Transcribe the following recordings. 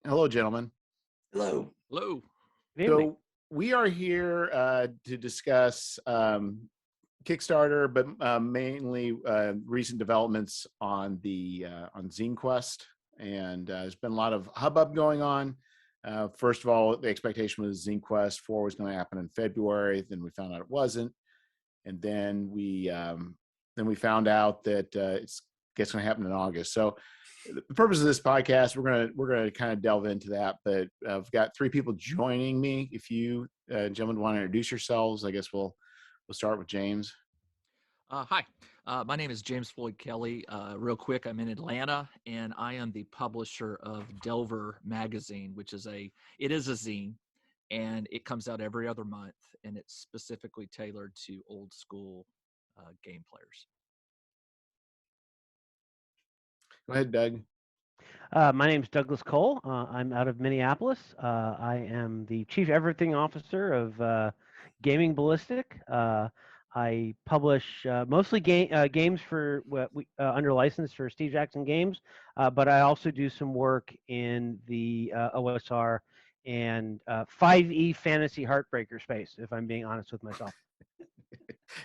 Hello, gentlemen. Hello. Hello. Good evening. So we are here to discuss Kickstarter, but mainly recent developments on the on ZineQuest, and there's been a lot of hubbub going on. First of all, the expectation was ZineQuest4 was going to happen in February. Then we found out it wasn't, and then we found out that it's going to happen in August. So the purpose of this podcast, we're gonna kind of delve into that. But I've got three people joining me. If you gentlemen want to introduce yourselves, I guess we'll start with James. Hi, my name is James Floyd Kelly. Real quick, I'm in Atlanta, and I am the publisher of Delver Magazine, which is a zine, and it comes out every other month, and it's specifically tailored to old school game players. Go ahead, Doug. My name's Douglas Cole. I'm out of Minneapolis. I am the Chief Everything Officer of Gaming Ballistic. I publish mostly games for under license for Steve Jackson Games, but I also do some work in the OSR and 5e fantasy heartbreaker space, if I'm being honest with myself.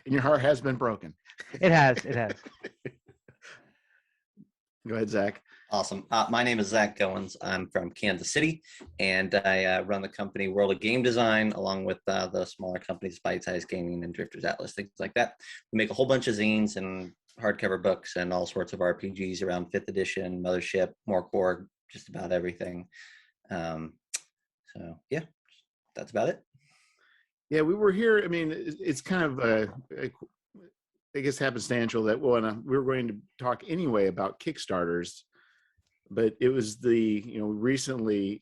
And your heart has been broken. It has. It has. Go ahead, Zach. Awesome. My name is Zac Goins. I'm from Kansas City, and I run the company World of Game Design, along with the smaller companies, Bite Size Gaming and Drifters Atlas, things like that. We make a whole bunch of zines and hardcover books and all sorts of RPGs around 5th edition, Mothership, more core, just about everything. So yeah, that's about it. Yeah, we were here. I mean, it's kind of I guess happenstantial that we were going to talk anyway about Kickstarters, but it was recently.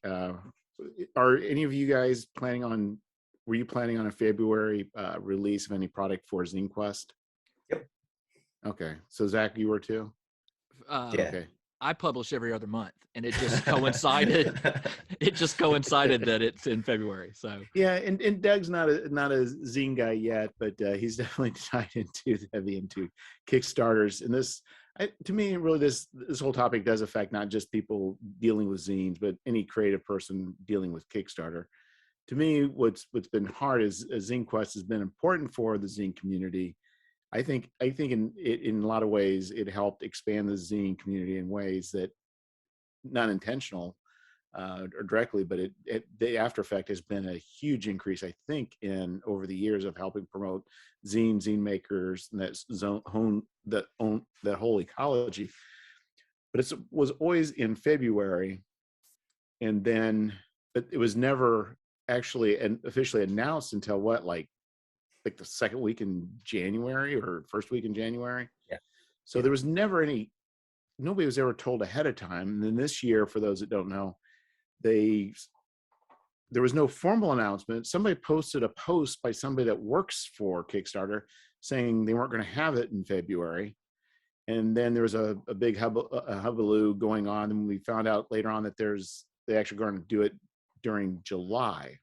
Are any of you guys planning on? Were you planning on a February release of any product for ZineQuest? Yep. Okay, so Zach, you were too. Yeah. Okay. I publish every other month, and it just coincided. It just coincided that it's in February. So yeah, and Doug's not a zine guy yet, but he's definitely tied heavy into Kickstarters. And this, to me, really, this whole topic does affect not just people dealing with zines, but any creative person dealing with Kickstarter. To me, what's been hard is ZineQuest has been important for the zine community. I think in a lot of ways it helped expand the zine community in ways that not intentional or directly, but the after effect has been a huge increase, I think, in over the years of helping promote zine makers and that whole ecology. But it was always in February, and then but it was never actually and officially announced until what, like the second week in January or first week in January. Yeah. So there was never nobody was ever told ahead of time. And then this year, for those that don't know, there was no formal announcement. Somebody posted a post by somebody that works for Kickstarter saying they weren't going to have it in February. And then there was a big hullabaloo going on. And we found out later on that they actually going to do it during July.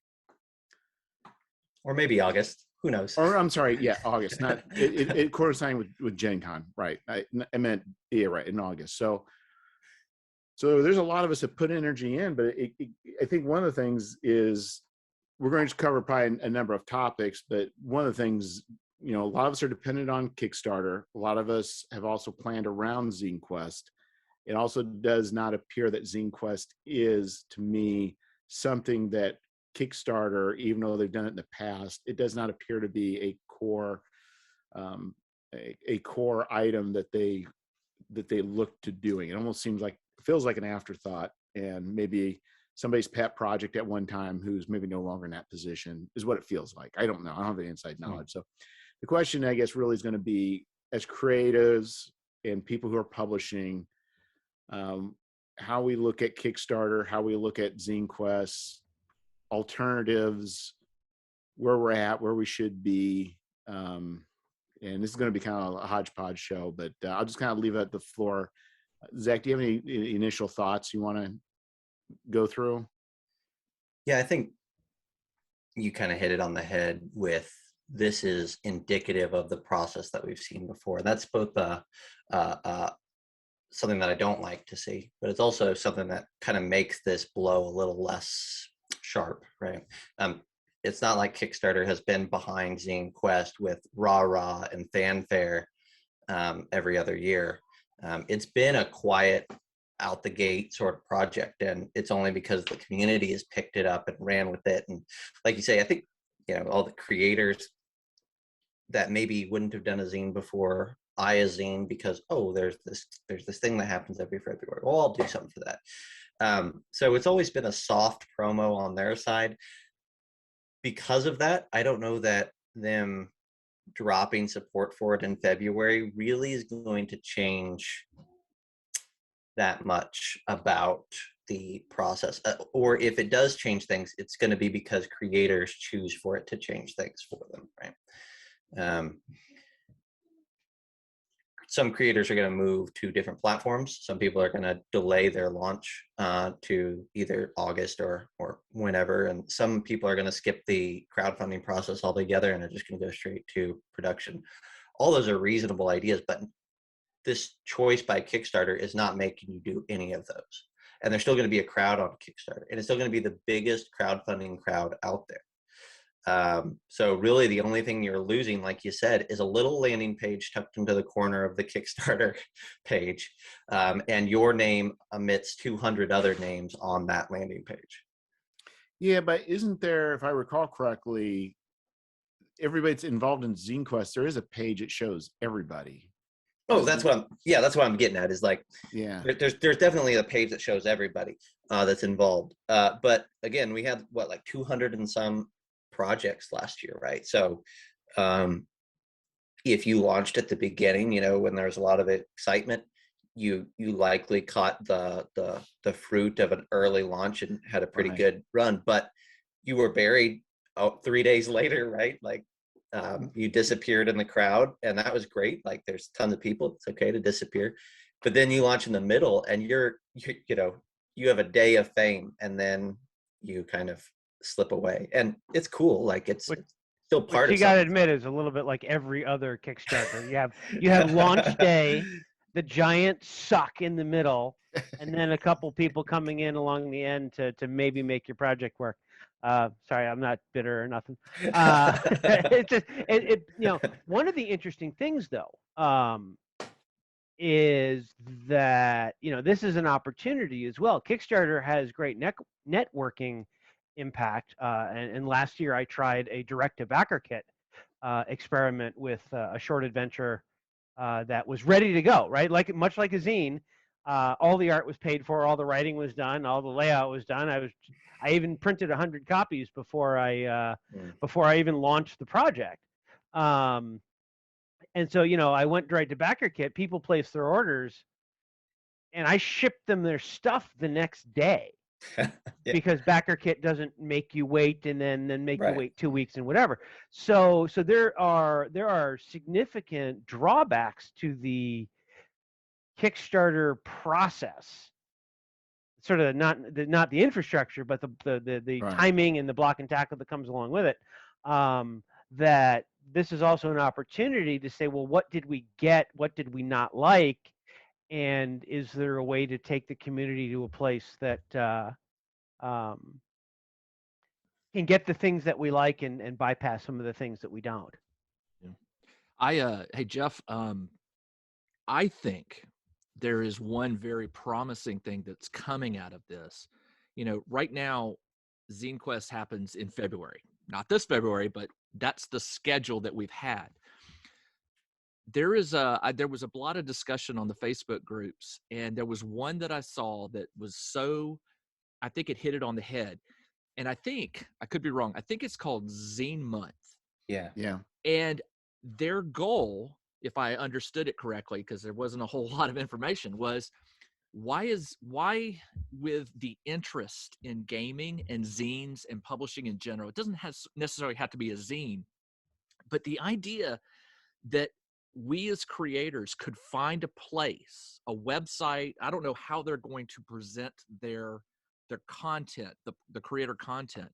Or maybe August. Who knows? Or I'm sorry, yeah, August. Not it coinciding with Gen Con, right? I meant right in August. So there's a lot of us that put energy in, but I think one of the things is we're going to cover probably a number of topics, but one of the things, a lot of us are dependent on Kickstarter. A lot of us have also planned around ZineQuest. It also does not appear that ZineQuest is, to me, something that Kickstarter, even though they've done it in the past, it does not appear to be a core item that they look to doing. It almost feels like an afterthought, and maybe somebody's pet project at one time who's maybe no longer in that position is what it feels like. I don't know. I don't have the inside knowledge. So the question, I guess, really is going to be, as creatives and people who are publishing, how we look at Kickstarter, how we look at ZineQuest, alternatives, where we're at, where we should be. And this is going to be kind of a hodgepodge show, but I'll just kind of leave it at the floor. Zach, do you have any initial thoughts you want to go through? Yeah, I think you kind of hit it on the head with this is indicative of the process that we've seen before. That's both something that I don't like to see, but it's also something that kind of makes this blow a little less sharp, right? It's not like Kickstarter has been behind ZineQuest with rah-rah and fanfare every other year. It's been a quiet, out the gate sort of project, and it's only because the community has picked it up and ran with it. And like you say, I think, all the creators that maybe wouldn't have done a zine before a zine because, oh, there's this thing that happens every February. Well, I'll do something for that. So it's always been a soft promo on their side. Because of that, I don't know that them dropping support for it in February really is going to change that much about the process. Or if it does change things, it's going to be because creators choose for it to change things for them, right? Some creators are going to move to different platforms. Some people are going to delay their launch to either August or whenever. And some people are going to skip the crowdfunding process altogether and are just going to go straight to production. All those are reasonable ideas, but this choice by Kickstarter is not making you do any of those. And there's still going to be a crowd on Kickstarter, and it's still going to be the biggest crowdfunding crowd out there. So really the only thing you're losing, like you said, is a little landing page tucked into the corner of the Kickstarter page, and your name amidst 200 other names on that landing page. Yeah, but isn't there, if I recall correctly, everybody that's involved in ZineQuest, there is a page that shows everybody. Oh, that's what I'm getting at, is like, yeah, there's definitely a page that shows everybody that's involved. But again, we had like 200 and some projects last year, right? So if you launched at the beginning, when there was a lot of excitement, you likely caught the fruit of an early launch and had a pretty good run, but you were buried 3 days later, right? Like you disappeared in the crowd, and that was great. Like there's tons of people, it's okay to disappear, but then you launch in the middle and you have a day of fame, and then you kind of slip away, and it's cool. Like it's still part of you gotta admit is a little bit like every other Kickstarter. You have launch day, the giant suck in the middle, and then a couple people coming in along the end to maybe make your project work. Sorry, I'm not bitter or nothing. It's just one of the interesting things though is that this is an opportunity as well. Kickstarter has great networking impact, and last year I tried a direct-to-backer kit experiment with a short adventure that was ready to go, right? Much like a zine, all the art was paid for, all the writing was done, all the layout was done. I even printed 100 copies before I even launched the project. And so, I went direct to backer kit. People placed their orders, and I shipped them their stuff the next day. Because backer kit doesn't make you wait and then make you wait 2 weeks and whatever. So there are significant drawbacks to the Kickstarter process. Sort of not the infrastructure, but the timing and the block and tackle that comes along with it. That this is also an opportunity to say, well, what did we get? What did we not like? And is there a way to take the community to a place that can get the things that we like and bypass some of the things that we don't? Hey, Jeff, I think there is one very promising thing that's coming out of this. Right now, ZineQuest happens in February. Not this February, but that's the schedule that we've had. There was a lot of discussion on the Facebook groups, and there was one that I saw that was I think it hit it on the head. And I think, I could be wrong, I think it's called Zine Month. Yeah. And their goal, if I understood it correctly, because there wasn't a whole lot of information, was why with the interest in gaming and zines and publishing in general, it doesn't necessarily have to be a zine, but the idea that we as creators could find a place, a website, I don't know how they're going to present their content, the creator content,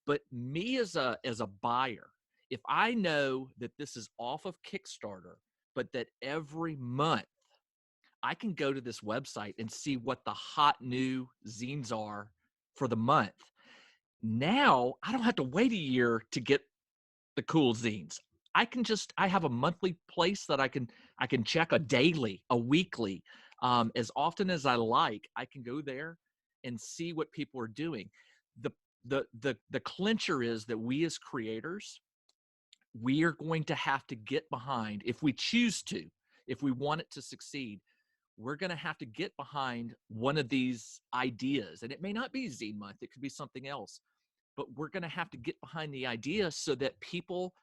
but me as a buyer, if I know that this is off of Kickstarter, but that every month I can go to this website and see what the hot new zines are for the month. Now I don't have to wait a year to get the cool zines. I have a monthly place that I can check, a daily, a weekly, as often as I like. I can go there and see what people are doing. The clincher is that we as creators, we are going to have to get behind, if we choose to, if we want it to succeed, we're going to have to get behind one of these ideas. And it may not be Zine Month, it could be something else, but we're going to have to get behind the idea so that people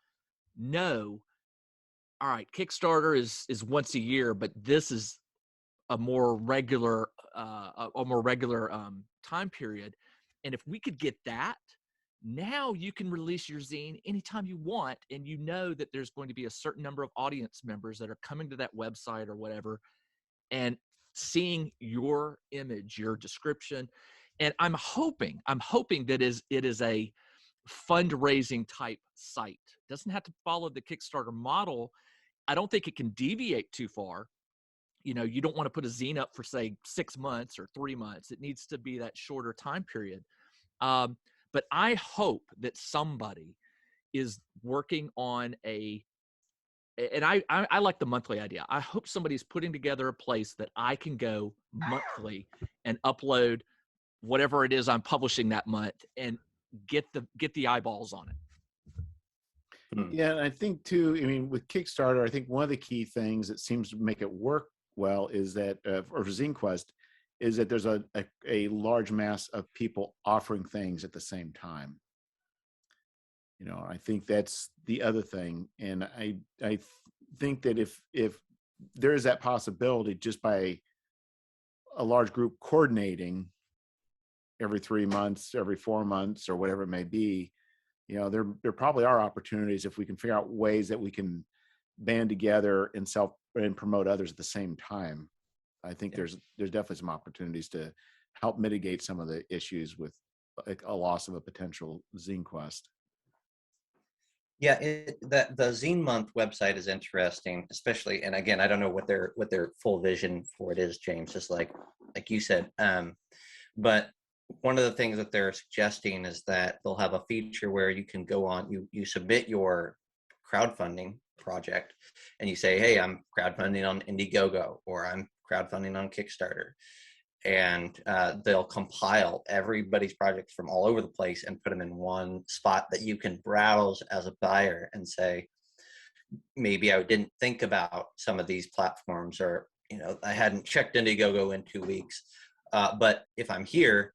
know, all right, Kickstarter is once a year, but this is a more regular time period. And if we could get that, now you can release your zine anytime you want, and you know that there's going to be a certain number of audience members that are coming to that website or whatever and seeing your image, your description. And I'm hoping that it is a fundraising type site. It doesn't have to follow the Kickstarter model. I don't think it can deviate too far. You know, you don't want to put a zine up for, say, 6 months or 3 months. It needs to be that shorter time period. But I hope that somebody is working on and I like the monthly idea. I hope somebody's putting together a place that I can go monthly and upload whatever it is I'm publishing that month and get the eyeballs on it. Yeah, and I think too, I mean, with Kickstarter, I think one of the key things that seems to make it work well is that, or for ZineQuest, is that there's a large mass of people offering things at the same time. You know, I think that's the other thing. And I think that if there is that possibility, just by a large group coordinating every 3 months, every 4 months, or whatever it may be, you know, there probably are opportunities if we can figure out ways that we can band together and promote others at the same time. I think there's definitely some opportunities to help mitigate some of the issues with like a loss of a potential zine quest. Yeah, the Zine Month website is interesting, especially, and again, I don't know what their full vision for it is, James, just like you said. But one of the things that they're suggesting is that they'll have a feature where you can go on, you submit your crowdfunding project, and you say, hey, I'm crowdfunding on Indiegogo, or I'm crowdfunding on Kickstarter. And they'll compile everybody's projects from all over the place and put them in one spot that you can browse as a buyer and say, maybe I didn't think about some of these platforms, or, you know, I hadn't checked Indiegogo in 2 weeks. But if I'm here,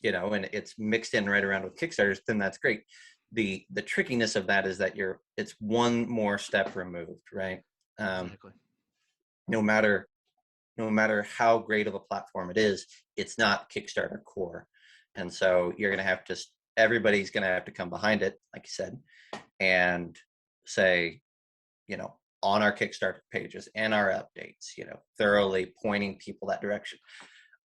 you know, and it's mixed in right around with Kickstarters, then that's great. The trickiness of that is that it's one more step removed, right? Exactly. No matter how great of a platform it is, it's not Kickstarter core. And so everybody's going to have to come behind it, like you said, and say, you know, on our Kickstarter pages and our updates, you know, thoroughly pointing people that direction.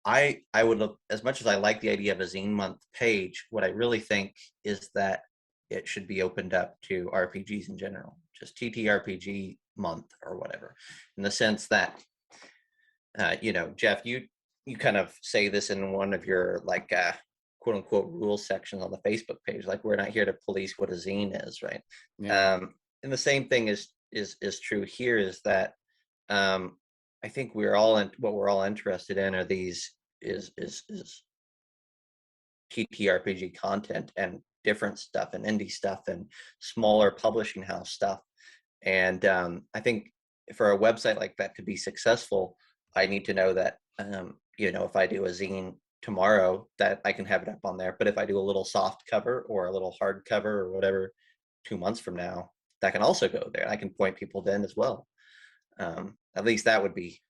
I would look, as much as I like the idea of a Zine Month page, what I really think is that it should be opened up to RPGs in general, just TTRPG month or whatever, in the sense that, you know, Jeff, you kind of say this in one of your like quote unquote rules sections on the Facebook page, like, we're not here to police what a zine is, right? Yeah. And the same thing is true here, is that I think what we're all interested in are these is TTRPG content and different stuff and indie stuff and smaller publishing house stuff. And I think for a website like that to be successful, I need to know that, you know, if I do a zine tomorrow, that I can have it up on there. But if I do a little soft cover or a little hard cover or whatever 2 months from now, that can also go there. I can point people then as well. At least that would be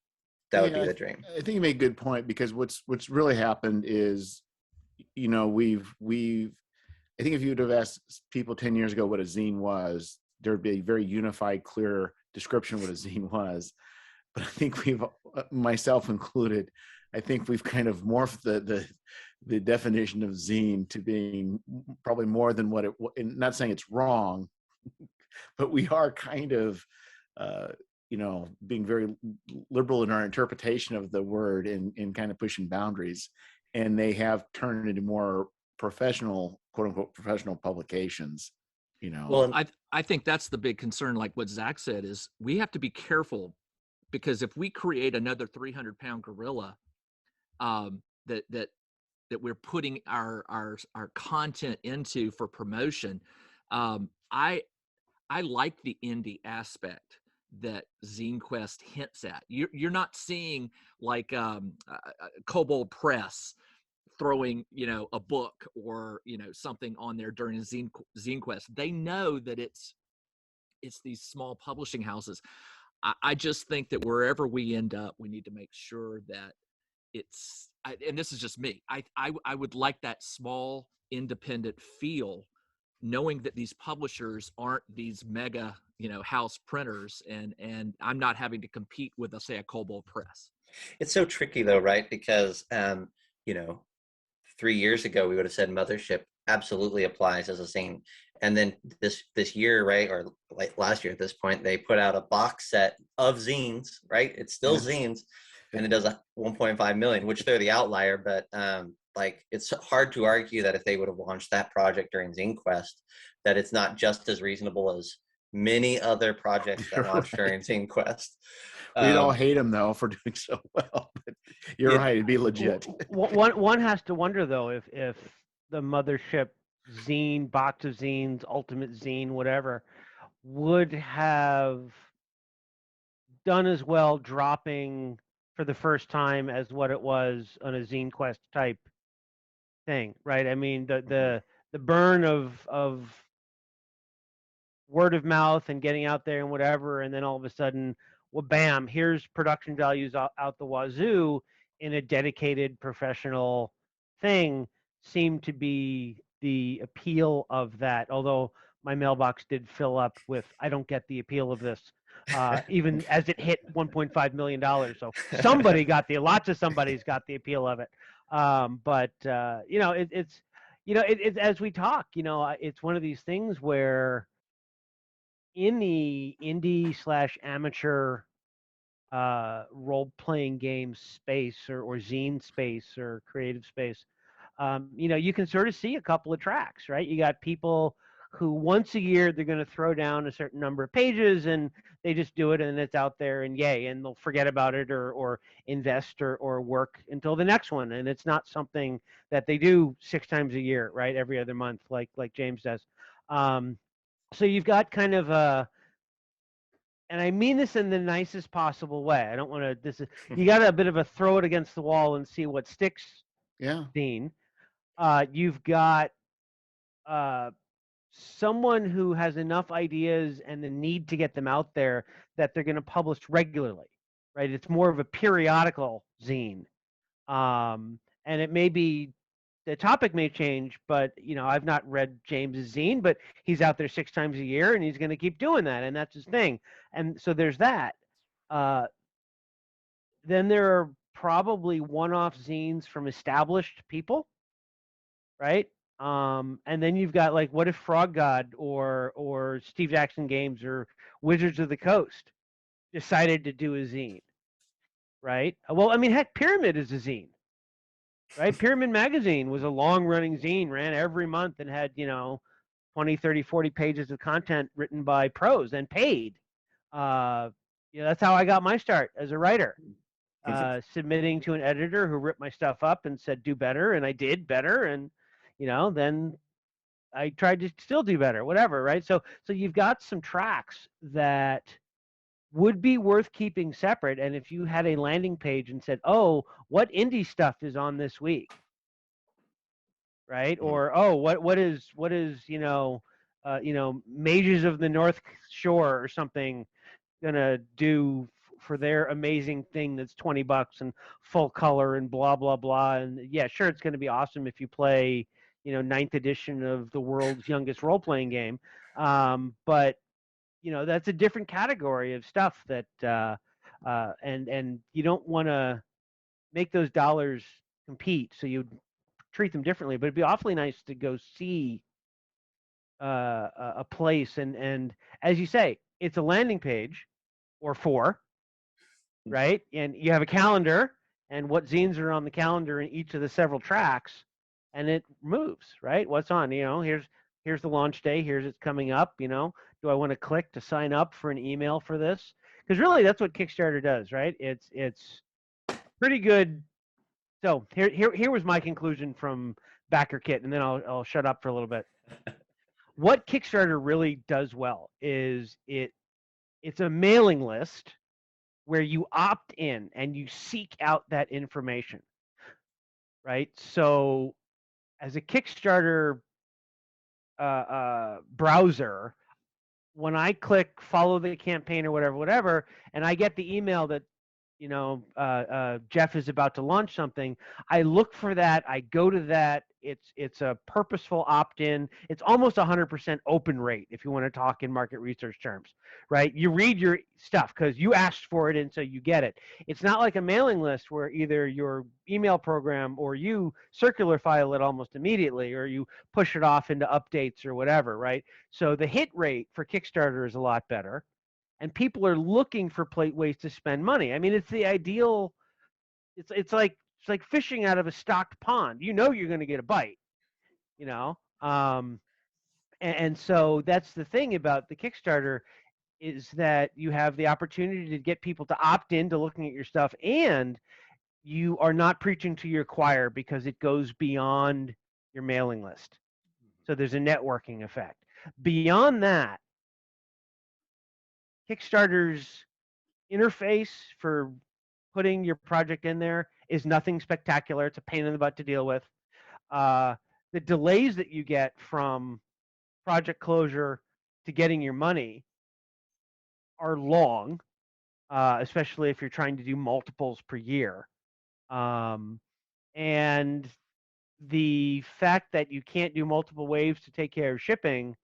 the dream. I think you made a good point, because what's really happened is, you know, I think if you would have asked people 10 years ago what a zine was, there'd be a very unified, clear description of what a zine was. But I think myself included, I think we've kind of morphed the definition of zine to being probably more than what it, and not saying it's wrong, but we are kind of being very liberal in our interpretation of the word and kind of pushing boundaries. And they have turned into more professional, quote unquote, professional publications, Well, I think that's the big concern. Like what Zac said is we have to be careful, because if we create another 300-pound gorilla, that we're putting our content into for promotion, I like the indie aspect that ZineQuest hints at. You're not seeing like Kobold Press throwing a book or something on there during ZineQuest. They know that it's these small publishing houses. I just think that wherever we end up, we need to make sure that and this is just me, I would like that small independent feel, knowing that these publishers aren't these mega house printers, and I'm not having to compete with, let's say, a Kobold Press. It's so tricky though, right? Because 3 years ago we would have said Mothership absolutely applies as a zine, and then this year, right, or like last year at this point, they put out a box set of zines, right? It's still zines, and it does a 1.5 million, which they're the outlier, but like it's hard to argue that if they would have launched that project during ZineQuest, that it's not just as reasonable as many other projects that launched during ZineQuest. We'd all hate them though for doing so well, but you're right, it'd be legit. One has to wonder though if the Mothership zine, box of zines, ultimate zine, whatever, would have done as well dropping for the first time as what it was on a ZineQuest type thing, right? I mean, the burn of word of mouth and getting out there and whatever, and then all of a sudden, well, bam, here's production values out the wazoo in a dedicated professional thing, seemed to be the appeal of that. Although my mailbox did fill up with, I don't get the appeal of this, even as it hit $1.5 million. So somebody got lots of somebody's got the appeal of it. But it's as we talk, it's one of these things where in the indie / amateur role-playing game space or zine space or creative space, you can sort of see a couple of tracks, right? You got people who once a year they're going to throw down a certain number of pages and they just do it and it's out there and yay, and they'll forget about it or invest or work until the next one, and it's not something that they do 6 times a year, right? Every other month, like James does. So you've got kind of and I mean this in the nicest possible way. I don't want to. You got a bit of a throw it against the wall and see what sticks. Yeah. Scene. You've got someone who has enough ideas and the need to get them out there that they're going to publish regularly, right? It's more of a periodical zine, and it may be. The topic may change, but I've not read James's zine, but he's out there 6 times a year, and he's going to keep doing that, and that's his thing. And so there's that. Then there are probably one-off zines from established people, right? And then you've got like, what if Frog God or Steve Jackson Games or Wizards of the Coast decided to do a zine, right? Well, I mean, heck, Pyramid is a zine. Right? Pyramid Magazine was a long-running zine, ran every month and had, 20, 30, 40 pages of content written by pros and paid. That's how I got my start as a writer, submitting to an editor who ripped my stuff up and said, do better, and I did better, and, then I tried to still do better, whatever, right? So you've got some tracks that would be worth keeping separate. And if you had a landing page and said, oh, what indie stuff is on this week, right? Or, oh, what is Mages of the North Shore or something gonna do for their amazing thing that's $20 and full color and blah blah blah. And yeah, sure, it's gonna be awesome if you play 9th edition of the world's youngest role-playing game, but that's a different category of stuff that and you don't want to make those dollars compete, so you treat them differently. But it'd be awfully nice to go see a place, and as you say, it's a landing page, or 4, right? And you have a calendar and what zines are on the calendar in each of the several tracks, and it moves, right? What's on, here's the launch day, here's it's coming up, do I want to click to sign up for an email for this? Because really that's what Kickstarter does, right? It's pretty good. So here was my conclusion from Backer Kit, and then I'll shut up for a little bit. What Kickstarter really does well is it's a mailing list where you opt in and you seek out that information, right? So as a Kickstarter browser, when I click follow the campaign or whatever, and I get the email that Jeff is about to launch something, I look for that. I go to that. It's a purposeful opt-in. It's almost 100% open rate if you want to talk in market research terms, right? You read your stuff because you asked for it and so you get it. It's not like a mailing list where either your email program or you circular file it almost immediately or you push it off into updates or whatever, right? So the hit rate for Kickstarter is a lot better. And people are looking for ways to spend money. I mean, it's the ideal. It's like fishing out of a stocked pond. You're going to get a bite. And so that's the thing about the Kickstarter is that you have the opportunity to get people to opt into looking at your stuff, and you are not preaching to your choir because it goes beyond your mailing list. So there's a networking effect. Beyond that, Kickstarter's interface for putting your project in there is nothing spectacular. It's a pain in the butt to deal with. The delays that you get from project closure to getting your money are long, especially if you're trying to do multiples per year. And the fact that you can't do multiple waves to take care of shipping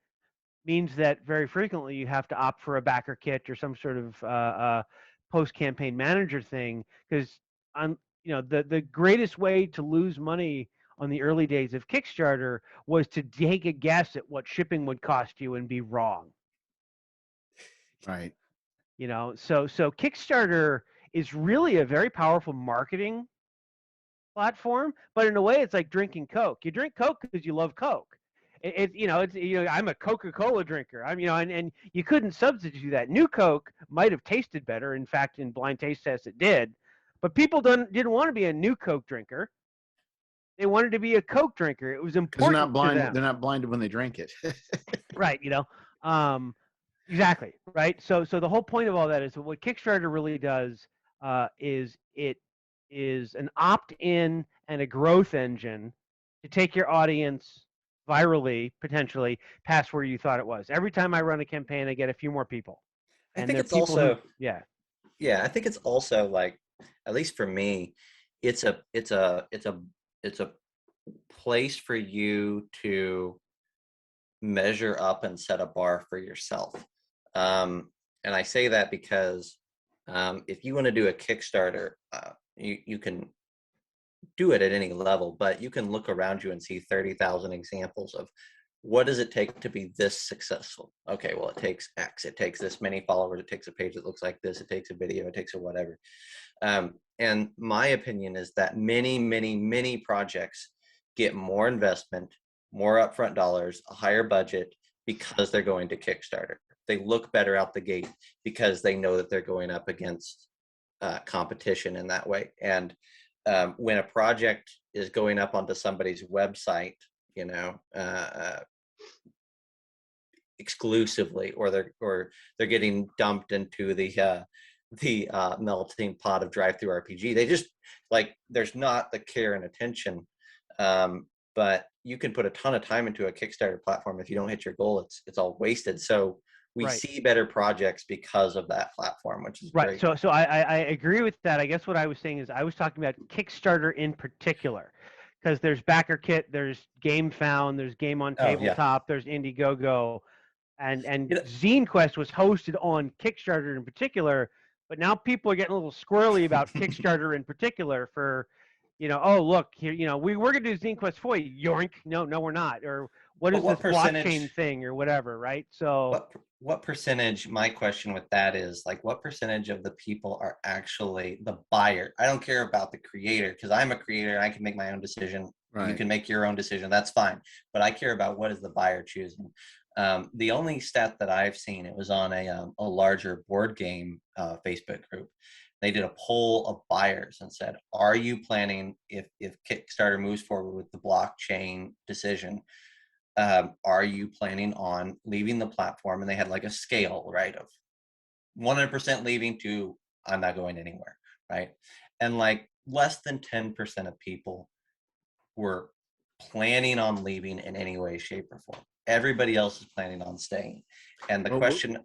means that very frequently you have to opt for a backer kit or some sort of post-campaign manager thing, because the greatest way to lose money on the early days of Kickstarter was to take a guess at what shipping would cost you and be wrong. Right. So Kickstarter is really a very powerful marketing platform, but in a way it's like drinking Coke. You drink Coke because you love Coke. I'm a Coca-Cola drinker. And you couldn't substitute that. New Coke might have tasted better. In fact, in blind taste tests, it did. But people didn't want to be a new Coke drinker. They wanted to be a Coke drinker. It was important. They're not blind. To them. They're not blinded when they drink it. Right. Exactly. Right. So the whole point of all that is what Kickstarter really does is it is an opt-in and a growth engine to take your audience virally, potentially, past where you thought it was. Every time I run a campaign, I get a few more people. I think it's also yeah. I think it's also like, at least for me, it's a place for you to measure up and set a bar for yourself. And I say that because if you want to do a Kickstarter, you can do it at any level, but you can look around you and see 30,000 examples of what does it take to be this successful. Okay, well, it takes X, it takes this many followers, it takes a page that looks like this, it takes a video, it takes a whatever. And my opinion is that many projects get more investment, more upfront dollars, a higher budget because they're going to Kickstarter. They look better out the gate because they know that they're going up against competition in that way. And when a project is going up onto somebody's website, exclusively, or they're getting dumped into the melting pot of drive-through RPG, they just there's not the care and attention. But you can put a ton of time into a Kickstarter platform. If you don't hit your goal, it's all wasted. So we see better projects because of that platform, which is right. great. So I agree with that. I guess what I was saying is I was talking about Kickstarter in particular, because there's Backer Kit, there's Game Found, there's Game on Tabletop, there's Indiegogo, and ZineQuest was hosted on Kickstarter in particular. But now people are getting a little squirrely about Kickstarter in particular for, oh, look here, we're going to do ZineQuest4, yoink. No, we're not. Or what But is what this blockchain percentage? thing or whatever, right? So What percentage? My question with that is like, what percentage of the people are actually the buyer? I don't care about the creator because I'm a creator. I can make my own decision. You Right. can make your own decision. That's fine. But I care about what is the buyer choosing. The only stat that I've seen, it was on a larger board game Facebook group. They did a poll of buyers and said, "Are you planning if Kickstarter moves forward with the blockchain decision? Are you planning on leaving the platform?" And they had like a scale, right, of 100% leaving to I'm not going anywhere, right? And like less than 10% of people were planning on leaving in any way, shape, or form. Everybody else is planning on staying. And the Well, question,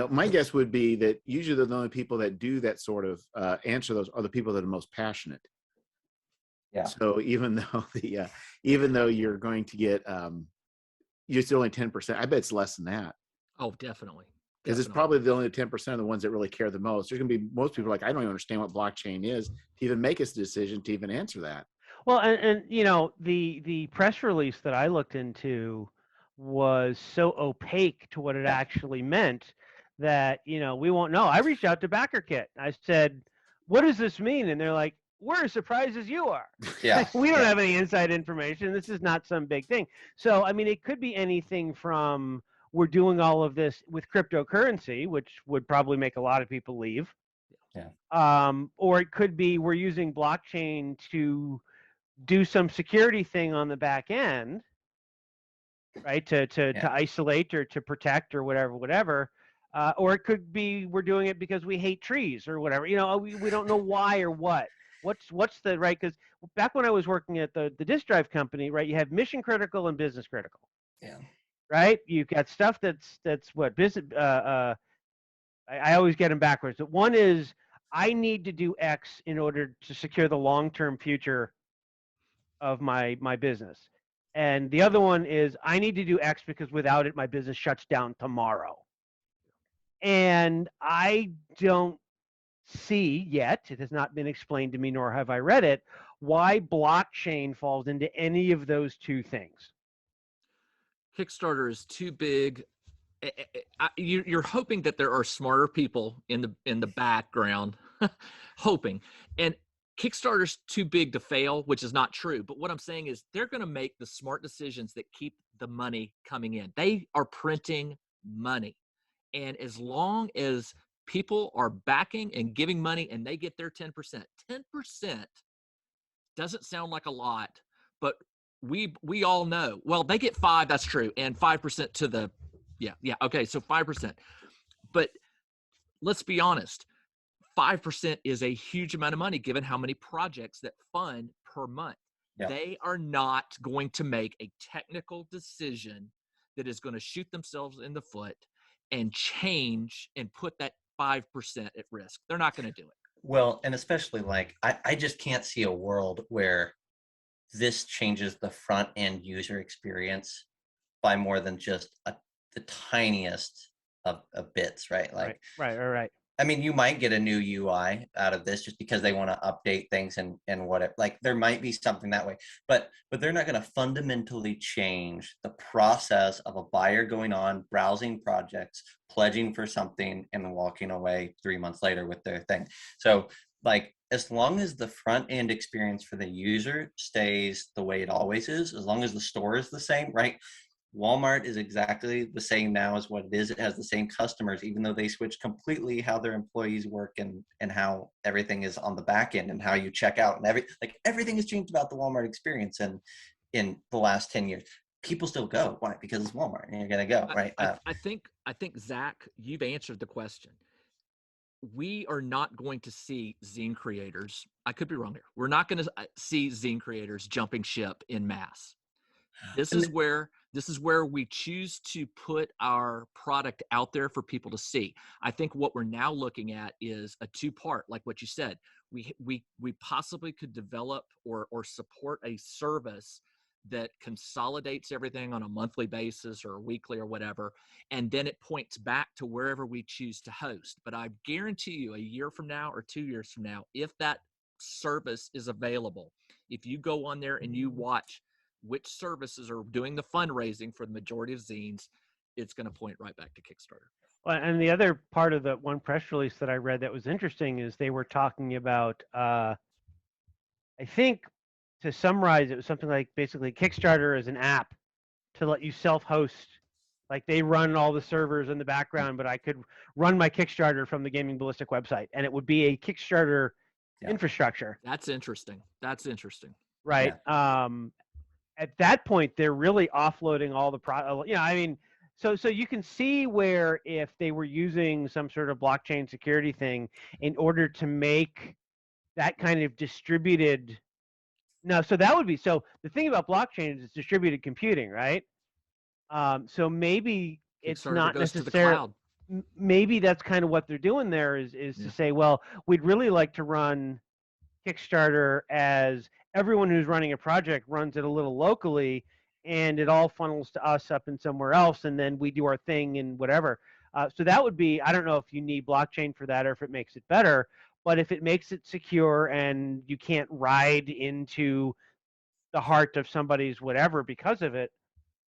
my guess would be that usually the only people that do that sort of answer those are the people that are most passionate. yeah, So even though even though you're going to get it's only 10%, I bet it's less than that. Oh, definitely. Because it's probably the only 10% of the ones that really care the most. There's going to be most people like, I don't even understand what blockchain is to even make a decision to even answer that. well, and you know, the press release that I looked into was so opaque to what it yeah, actually meant that, you know, we won't know. I reached out to BackerKit. I said, "What does this mean?" And they're like, "We're as surprised as you are. yeah, We don't yeah, have any inside information. This is not some big thing." So, I mean, it could be anything from we're doing all of this with cryptocurrency, which would probably make a lot of people leave. yeah, Or it could be we're using blockchain to do some security thing on the back end, right? To yeah. isolate or to protect or whatever. Or it could be we're doing it because we hate trees or whatever. You know, we don't know why or what. What's the right? Because back when I was working at the disk drive company, right, you have mission critical and business critical, Yeah. right? You've got stuff that's what business. I always get them backwards. But one is I need to do X in order to secure the long-term future of my business. And the other one is I need to do X because without it, my business shuts down tomorrow. And I don't see yet, it has not been explained to me, nor have I read it, why blockchain falls into any of those two things. Kickstarter is too big. You're hoping that there are smarter people in the background, hoping, and Kickstarter's too big to fail, which is not true. But what I'm saying is they're going to make the smart decisions that keep the money coming in. They are printing money, and as long as people are backing and giving money, and they get their 10%, 10% doesn't sound like a lot, but we all know. Well, they get 5. That's true, and 5% to the yeah. Okay, so 5%. But let's be honest, 5% is a huge amount of money given how many projects that fund per month. Yeah. They are not going to make a technical decision that is going to shoot themselves in the foot and change and put that 5% at risk. They're not going to do it. Well, and especially like I just can't see a world where this changes the front end user experience by more than just the tiniest of bits, right? Like, Right. I mean, you might get a new UI out of this just because they want to update things and whatever. Like, there might be something that way, but they're not going to fundamentally change the process of a buyer going on, browsing projects, pledging for something, and walking away 3 months later with their thing. So, like, as long as the front end experience for the user stays the way it always is, as long as the store is the same, right? Walmart is exactly the same now as what it is. It has the same customers, even though they switched completely how their employees work and how everything is on the back end and how you check out and everything has changed about the Walmart experience in the last 10 years. People still go. Why? Because it's Walmart and you're gonna go, right? I think Zach, you've answered the question. We are not going to see zine creators. I could be wrong here. We're not going to see zine creators jumping ship in mass. This is where we choose to put our product out there for people to see. I think what we're now looking at is a two-part, like what you said. We possibly could develop or support a service that consolidates everything on a monthly basis or weekly or whatever, and then it points back to wherever we choose to host. But I guarantee you, a year from now or 2 years from now, if that service is available, if you go on there and you watch which services are doing the fundraising for the majority of zines, it's going to point right back to Kickstarter. Well, and the other part of the one press release that I read that was interesting is they were talking about, I think, to summarize, it was something like basically Kickstarter is an app to let you self-host. Like they run all the servers in the background, but I could run my Kickstarter from the Gaming Ballistic website, and it would be a Kickstarter infrastructure. That's interesting. That's interesting. Right. Yeah. At that point, they're really offloading all the I mean, so you can see where if they were using some sort of blockchain security thing in order to make that kind of distributed. No, so that would be, so the thing about blockchain is it's distributed computing, right? So maybe it's Kickstarter not goes to the necessarily. cloud. Maybe that's kind of what they're doing there is to say, well, we'd really like to run Kickstarter as everyone who's running a project runs it a little locally, and it all funnels to us up in somewhere else, and then we do our thing and whatever. So that would be, I don't know if you need blockchain for that or if it makes it better, but if it makes it secure and you can't ride into the heart of somebody's whatever because of it,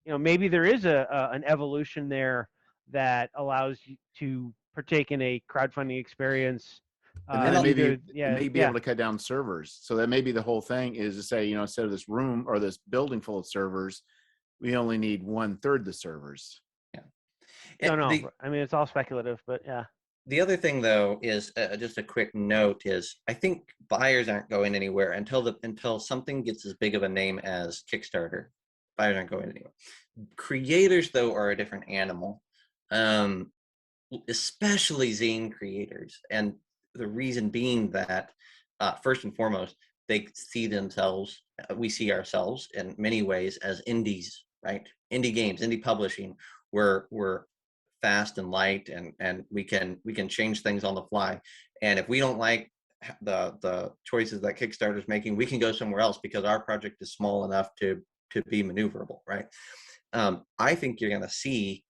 maybe there is an evolution there that allows you to partake in a crowdfunding experience. And then either, it may be able to cut down servers. So that maybe the whole thing is to say, instead of this room or this building full of servers, we only need 1/3 the servers. Yeah. No, I mean, it's all speculative, but yeah. The other thing, though, is just a quick note is I think buyers aren't going anywhere until something gets as big of a name as Kickstarter. Buyers aren't going anywhere. Creators, though, are a different animal, especially zine creators. And the reason being that, first and foremost, they see themselves, we see ourselves in many ways as indies, right? Indie games, indie publishing. We're fast and light, and we can change things on the fly. And if we don't like the choices that Kickstarter is making, we can go somewhere else because our project is small enough to be maneuverable, right? I think you're going to see,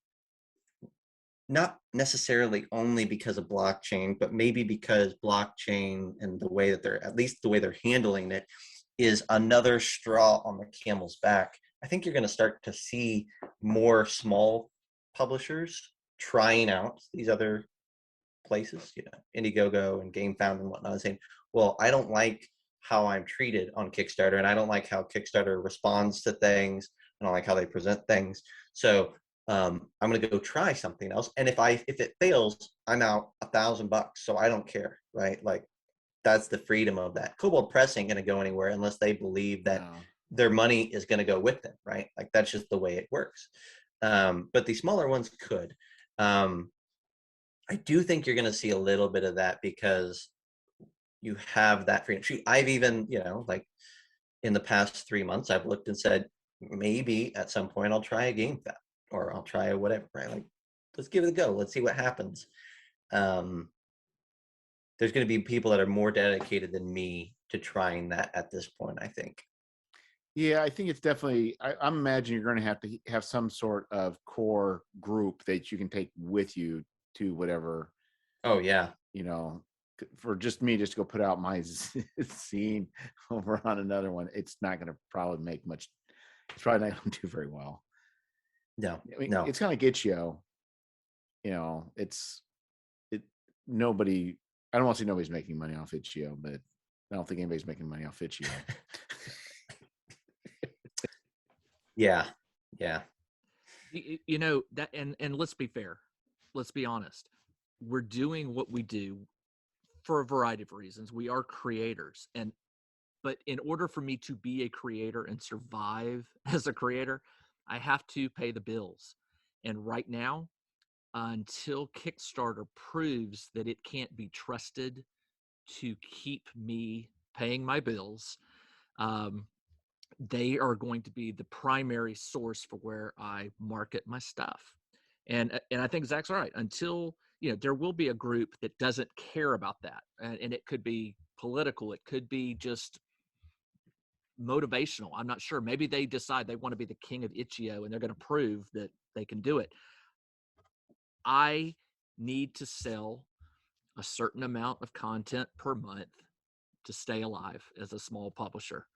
not necessarily only because of blockchain, but maybe because blockchain and the way that at least the way they're handling it is another straw on the camel's back. I think you're going to start to see more small publishers trying out these other places, Indiegogo and GameFound and whatnot, saying, well, I don't like how I'm treated on Kickstarter, and I don't like how Kickstarter responds to things. I don't like how they present things. So I'm going to go try something else. And if it fails, I'm out $1,000. So I don't care, right? Like, that's the freedom of that. Kobold Press ain't going to go anywhere unless they believe that their money is going to go with them, right? Like, that's just the way it works. But the smaller ones could. I do think you're going to see a little bit of that because you have that freedom. I've even, like in the past 3 months, I've looked and said, maybe at some point I'll try a game fest or I'll try a whatever, right? Like, let's give it a go. Let's see what happens. There's going to be people that are more dedicated than me to trying that at this point, I think. Yeah, I think it's definitely, I'm imagining you're going to have some sort of core group that you can take with you to whatever. Oh, yeah. For just me just to go put out my scene over on another one, it's not going to probably make much. It's probably not going to do very well. No, I mean, no. It's kind of itch.io. Nobody. I don't want to say nobody's making money off itch.io, but I don't think anybody's making money off itch.io. Yeah. That, and let's be fair. Let's be honest. We're doing what we do for a variety of reasons. We are creators, but in order for me to be a creator and survive as a creator, I have to pay the bills. And right now, until Kickstarter proves that it can't be trusted to keep me paying my bills, they are going to be the primary source for where I market my stuff. And I think Zach's right. Until, there will be a group that doesn't care about that. And it could be political. It could be just motivational. I'm not sure. Maybe they decide they want to be the king of itch.io and they're going to prove that they can do it. I need to sell a certain amount of content per month to stay alive as a small publisher.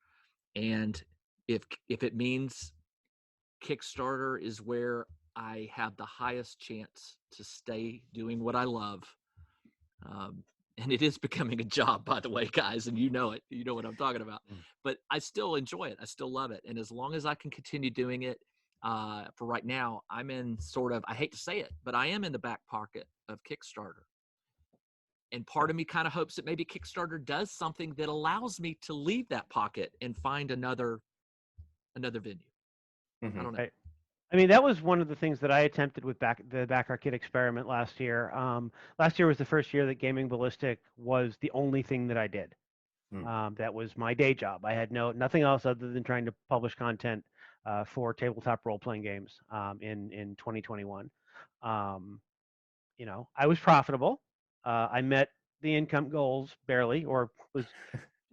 And if it means Kickstarter is where I have the highest chance to stay doing what I love. And it is becoming a job, by the way, guys, and you know it. You know what I'm talking about. But I still enjoy it. I still love it. And as long as I can continue doing it, for right now, I'm in sort of, I hate to say it, but I am in the back pocket of Kickstarter. And part of me kind of hopes that maybe Kickstarter does something that allows me to leave that pocket and find another venue. I don't know. Right. I mean, that was one of the things that I attempted with the Backer Kit experiment last year. Last year was the first year that Gaming Ballistic was the only thing that I did. That was my day job. I had nothing else other than trying to publish content for tabletop role-playing games in 2021. I was profitable. I met the income goals barely, or was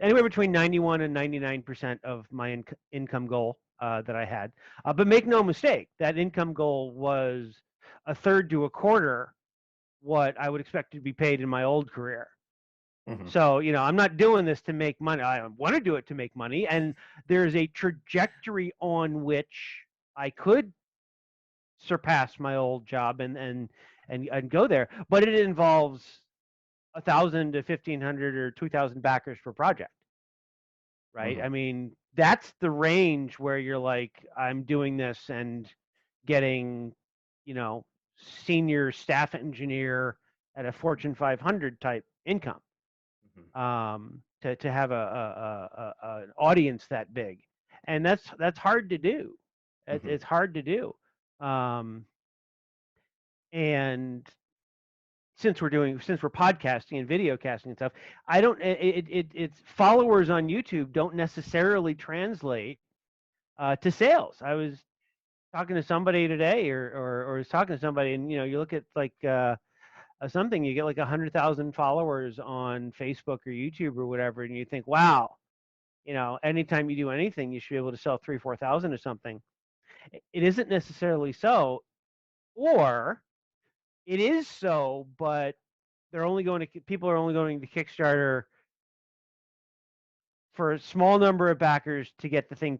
anywhere between 91 and 99% of my income goal that I had. But make no mistake, that income goal was a third to a quarter what I would expect to be paid in my old career. So, I'm not doing this to make money. I want to do it to make money. And there's a trajectory on which I could surpass my old job and go there. But it involves 1,000 to 1,500 or 2,000 backers per project. Right. I mean, that's the range where you're like, I'm doing this and getting, senior staff engineer at a Fortune 500 type income. To have an audience that big, and that's hard to do. It's hard to do. And since we're podcasting and video casting and stuff, it's followers on YouTube don't necessarily translate to sales. I was talking to somebody today or was talking to somebody, and you look at like something, you get like 100,000 followers on Facebook or YouTube or whatever, and you think, wow, anytime you do anything, you should be able to sell 3,000-4,000 or something. It isn't necessarily so, or it is so, but people are only going to Kickstarter for a small number of backers to get the thing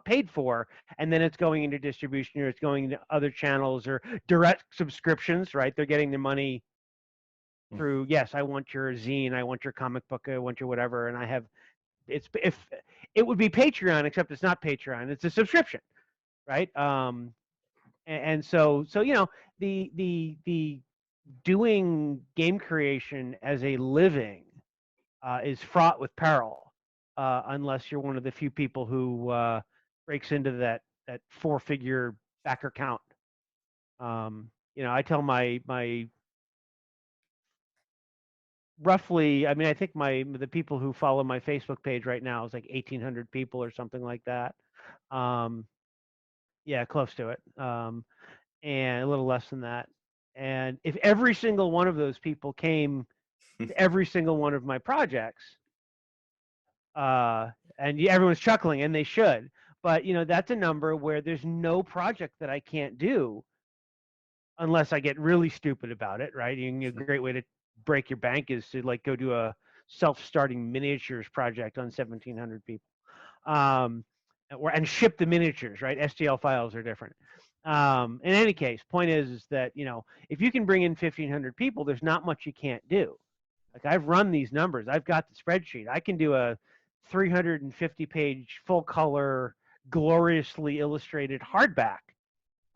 paid for, and then it's going into distribution, or it's going into other channels or direct subscriptions, right? They're getting the money through, yes, I want your zine, I want your comic book, I want your whatever, and if it would be Patreon, except it's not Patreon, it's a subscription, right? And so the doing game creation as a living is fraught with peril, unless you're one of the few people who breaks into that 4-figure backer count. I tell my roughly, I mean, I think the people who follow my Facebook page right now is like 1,800 people or something like that. Yeah, close to it, and a little less than that. And if every single one of those people came to every single one of my projects, and everyone's chuckling, and they should, but that's a number where there's no project that I can't do unless I get really stupid about it, right? A great way to break your bank is to like go do a self-starting miniatures project on 1,700 people, and ship the miniatures, right? STL files are different. In any case, point is that if you can bring in 1,500 people, there's not much you can't do. Like, I've run these numbers. I've got the spreadsheet. I can do a 350-page full color, gloriously illustrated hardback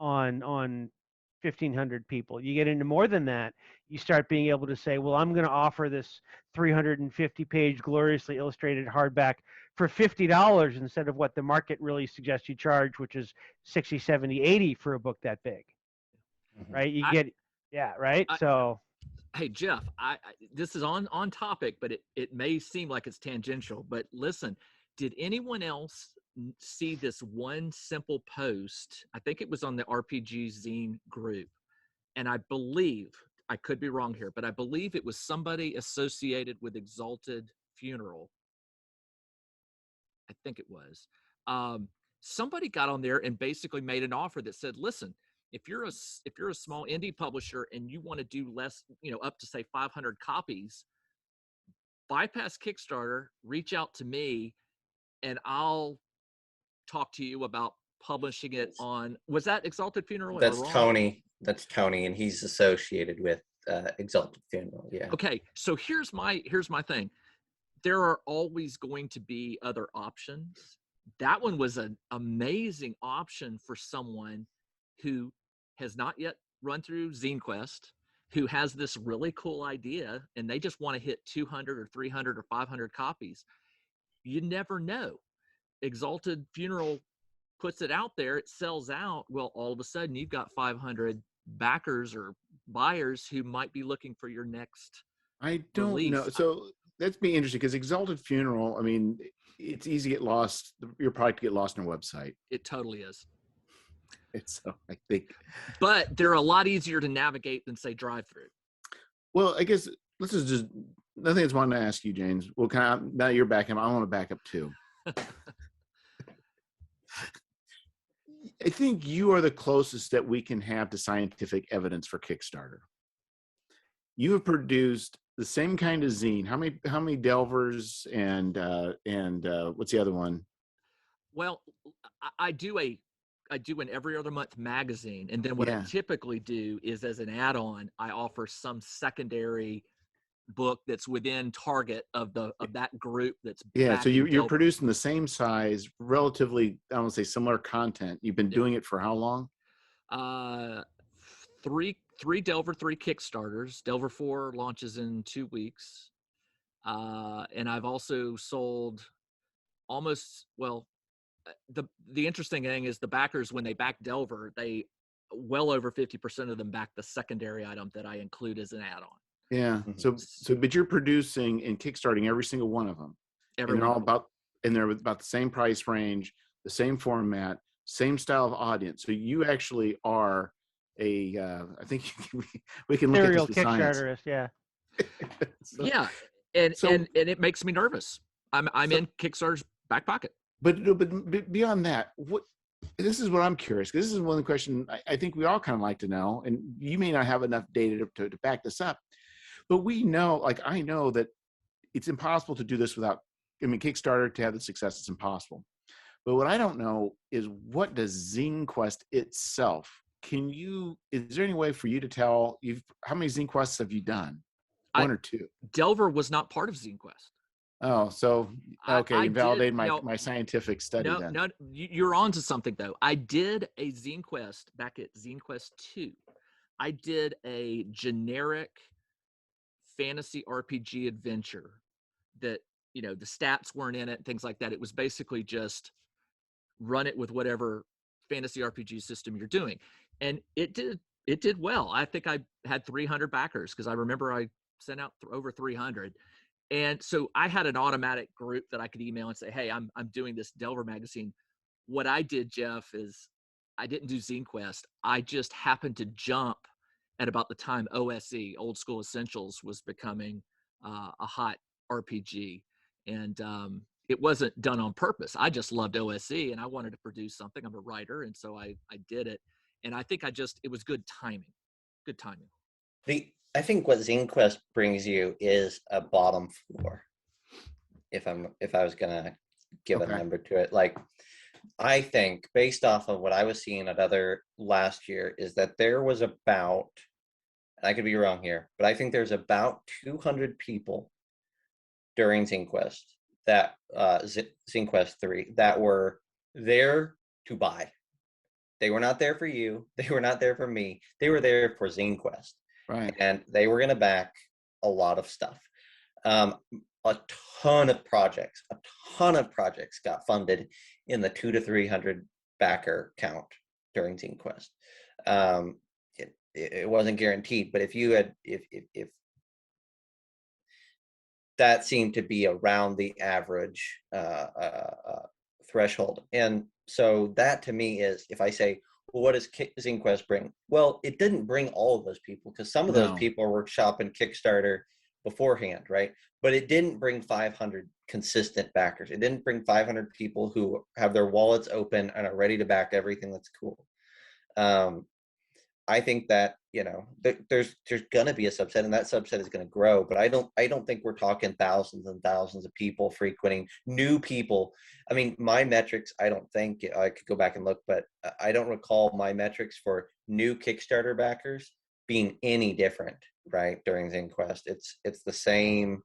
on 1,500 people. You get into more than that, you start being able to say, well, I'm going to offer this 350-page gloriously illustrated hardback for $50 instead of what the market really suggests you charge, which is 60, 70, 80 for a book that big. Right? Right? So hey, Jeff, this is on topic, but it may seem like it's tangential, but listen, did anyone else see this one simple post? I think it was on the RPG Zine group, and I believe, I could be wrong here, but I believe it was somebody associated with Exalted Funeral. I think it was. Somebody got on there and basically made an offer that said, listen, if you're a small indie publisher and you want to do less, up to say 500 copies, bypass Kickstarter, reach out to me, and I'll talked to you about publishing it on, was that Exalted Funeral? That's Tony. That's Tony, and he's associated with Exalted Funeral. Yeah. Okay, so here's my thing. There are always going to be other options. That one was an amazing option for someone who has not yet run through ZineQuest, who has this really cool idea, and they just want to hit 200 or 300 or 500 copies. You never know. Exalted Funeral puts it out there, it sells out. Well, all of a sudden you've got 500 backers or buyers who might be looking for your next I don't release. know. So that's be interesting because Exalted Funeral, I mean, it's easy to get lost. Your product to get lost on a website. It totally is. It's so I think. But they're a lot easier to navigate than say drive through. Well, I guess let's just nothing else I wanted to ask you, James. Well, now you're backing up. I want to back up too. I think you are the closest that we can have to scientific evidence for Kickstarter. You have produced the same kind of zine. How many Delvers and what's the other one? Well, I do an every other month magazine, and then what I typically do is, as an add-on, I offer some secondary book that's within target of that group. That's So you're producing the same size, relatively, I don't want to say similar content. You've been doing it for how long? Three Delver, 3 Kickstarters. Delver 4 launches in 2 weeks, and I've also sold almost, well, the interesting thing is the backers, when they back Delver, they well over 50% of them back the secondary item that I include as an add-on. Yeah. So, but you're producing and kickstarting every single one of them. And they're about the same price range, the same format, same style of audience. So you actually are I think we can look at this with science. Yeah. Yeah. And it makes me nervous. I'm in Kickstarter's back pocket. But beyond that, this is what I'm curious, because this is one of the questions I think we all kind of like to know, and you may not have enough data to back this up. But we know, like I know that it's impossible to do this without, Kickstarter, to have the success, it's impossible. But what I don't know is, what does ZineQuest itself, is there any way for you to tell, how many ZineQuests have you done? One or two? Delver was not part of ZineQuest. Oh, so, okay, you validated my scientific study then. No, you're on to something, though. I did a ZineQuest back at ZineQuest 2. I did a generic fantasy RPG adventure that, the stats weren't in it, things like that. It was basically just run it with whatever fantasy RPG system you're doing. And it did well. I think I had 300 backers, because I remember I sent out over 300. And so I had an automatic group that I could email and say, hey, I'm doing this Delver magazine. What I did, Jeff, is I didn't do ZineQuest. I just happened to jump at about the time OSE, Old School Essentials, was becoming a hot RPG. And it wasn't done on purpose. I just loved OSE and I wanted to produce something. I'm a writer. And so I did it. And I think it was good timing. Good timing. I think what ZineQuest brings you is a bottom floor. If I was gonna give a number to it, like, I think based off of what I was seeing at other last year, is that there was about, and I could be wrong here, but I think there's about 200 people during ZineQuest, that ZineQuest 3, that were there to buy. They were not there for you. They were not there for me. They were there for ZineQuest. Right. And they were going to back a lot of stuff. A ton of projects got funded in the 200 to 300 backer count during ZineQuest. It wasn't guaranteed, but if that seemed to be around the average threshold. And so that to me is, if I say, well, what does ZineQuest bring? Well, it didn't bring all of those people, because some of those people were shopping Kickstarter beforehand, right? But it didn't bring 500 consistent backers. It didn't bring 500 people who have their wallets open and are ready to back everything that's cool. I think that, you know, there's going to be a subset, and that subset is going to grow. But I don't think we're talking thousands and thousands of people frequenting, new people. I mean, my metrics, I don't think, I could go back and look, but I don't recall my metrics for new Kickstarter backers being any different, right? During ZineQuest, it's the same,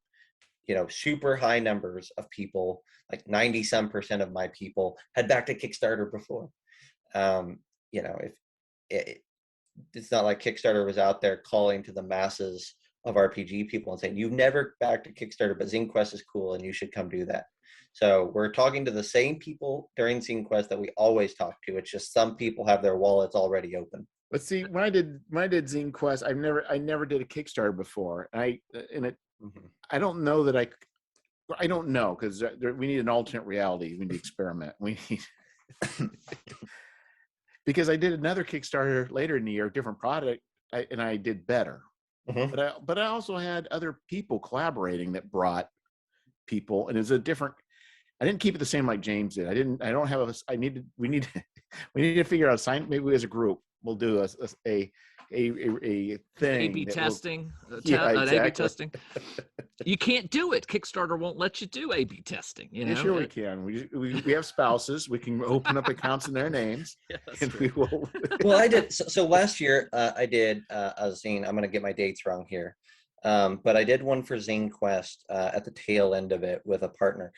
you know, super high numbers of people, like 90% of my people had backed a Kickstarter before. You know, if it's not like Kickstarter was out there calling to the masses of RPG people and saying, you've never backed a Kickstarter, but ZineQuest is cool and you should come do that. So we're talking to the same people during ZineQuest that we always talk to. It's just some people have their wallets already open. Let's see. When I did ZineQuest, I never did a Kickstarter before. I don't know that I don't know, because we need an alternate reality. We need to experiment. We need because I did another Kickstarter later in the year, different product, and I did better. But I also had other people collaborating that brought people, and it's a different. I didn't keep it the same like James did. We need to figure out maybe as a group we'll do a thing. A/B testing. Exactly. A/B testing. You can't do it. Kickstarter won't let you do A/B testing. You know? Yeah, sure we can. We have spouses. We can open up accounts in their names, and we will. Well, I did. So last year I did a zine. I'm going to get my dates wrong here, but I did one for ZineQuest at the tail end of it with a partner.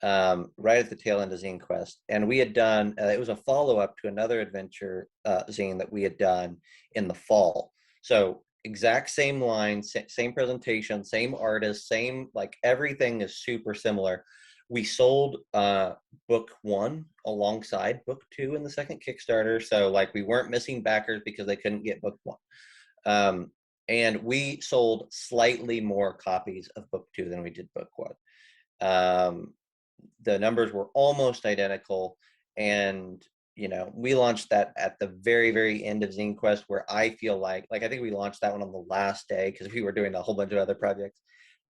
Right at the tail end of ZineQuest, and we had done it was a follow-up to another adventure zine that we had done in the fall. So exact same line, same presentation, same artist, same, like, everything is super similar. We sold book 1 alongside book 2 in the second Kickstarter, so like we weren't missing backers because they couldn't get book 1, and we sold slightly more copies of book 2 than we did book 1. The numbers were almost identical, and you know, we launched that at the very, very end of ZineQuest, where I feel like I think we launched that one on the last day because we were doing a whole bunch of other projects,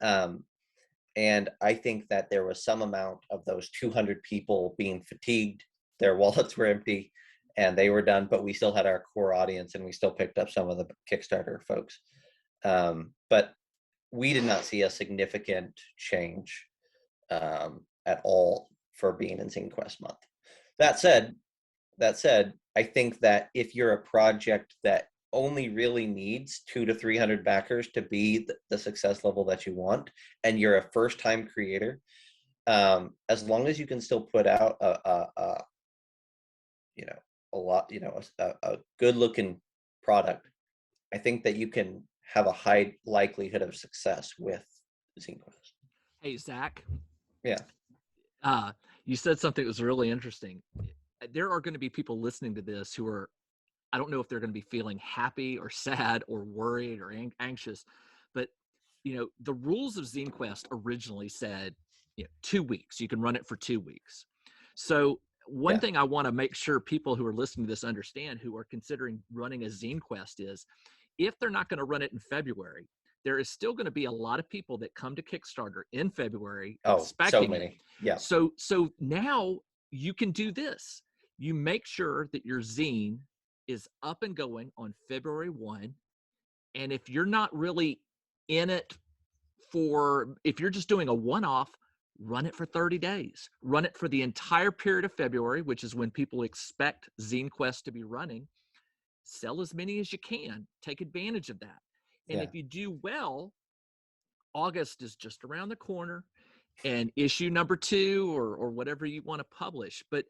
and I think that there was some amount of those 200 people being fatigued, their wallets were empty, and they were done, but we still had our core audience, and we still picked up some of the Kickstarter folks, but we did not see a significant change at all for being in ZineQuest month. That said, I think that if you're a project that only really needs 200 to 300 backers to be the success level that you want, and you're a first-time creator, as long as you can still put out a good-looking product, I think that you can have a high likelihood of success with ZineQuest. Hey, Zach. Yeah. You said something that was really interesting. There are going to be people listening to this who are, I don't know if they're going to be feeling happy or sad or worried or anxious, but you know, the rules of ZineQuest originally said, 2 weeks. You can run it for 2 weeks. So one thing I want to make sure people who are listening to this understand, who are considering running a ZineQuest, is if they're not going to run it in February, there is still going to be a lot of people that come to Kickstarter in February expecting so many. Yeah. So now you can do this. You make sure that your zine is up and going on February 1. And if you're not really in it if you're just doing a one-off, run it for 30 days. Run it for the entire period of February, which is when people expect ZineQuest to be running. Sell as many as you can. Take advantage of that. And if you do well, August is just around the corner, and issue number 2 or whatever you want to publish. But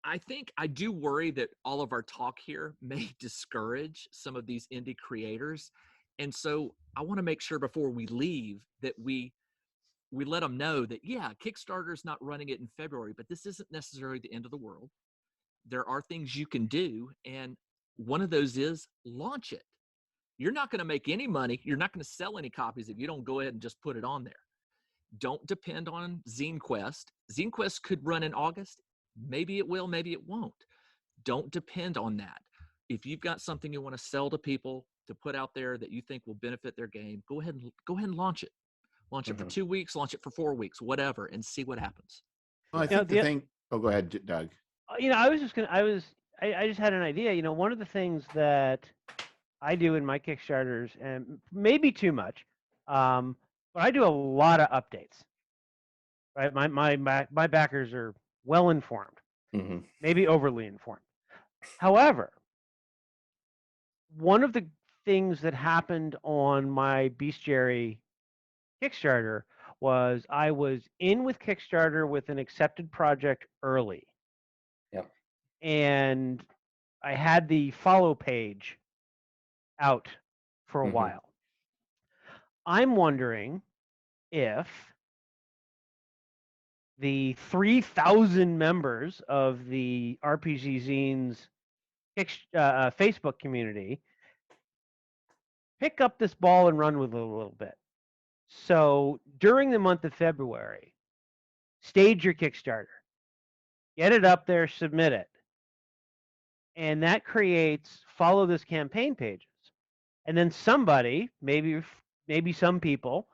I think I do worry that all of our talk here may discourage some of these indie creators. And so I want to make sure before we leave that we let them know that, Kickstarter's not running it in February, but this isn't necessarily the end of the world. There are things you can do, and one of those is launch it. You're not going to make any money. You're not going to sell any copies if you don't go ahead and just put it on there. Don't depend on ZineQuest. ZineQuest could run in August. Maybe it will, maybe it won't. Don't depend on that. If you've got something you want to sell to people, to put out there that you think will benefit their game, go ahead and launch it. Launch it for 2 weeks, launch it for 4 weeks, whatever, and see what happens. Well, I think the thing. Oh, go ahead, Doug. I just had an idea. One of the things that I do in my Kickstarters, and maybe too much, but I do a lot of updates. Right, my backers are well informed, Hmm. maybe overly informed. However, one of the things that happened on my Bestiary Kickstarter was I was in with Kickstarter with an accepted project early, Yep. and I had the follow page out for a Hmm. while. I'm wondering if the 3,000 members of the RPG Zines Facebook community pick up this ball and run with it a little bit. So during the month of February, stage your Kickstarter, get it up there, submit it. And that creates follow this campaign pages. And then somebody, maybe some people,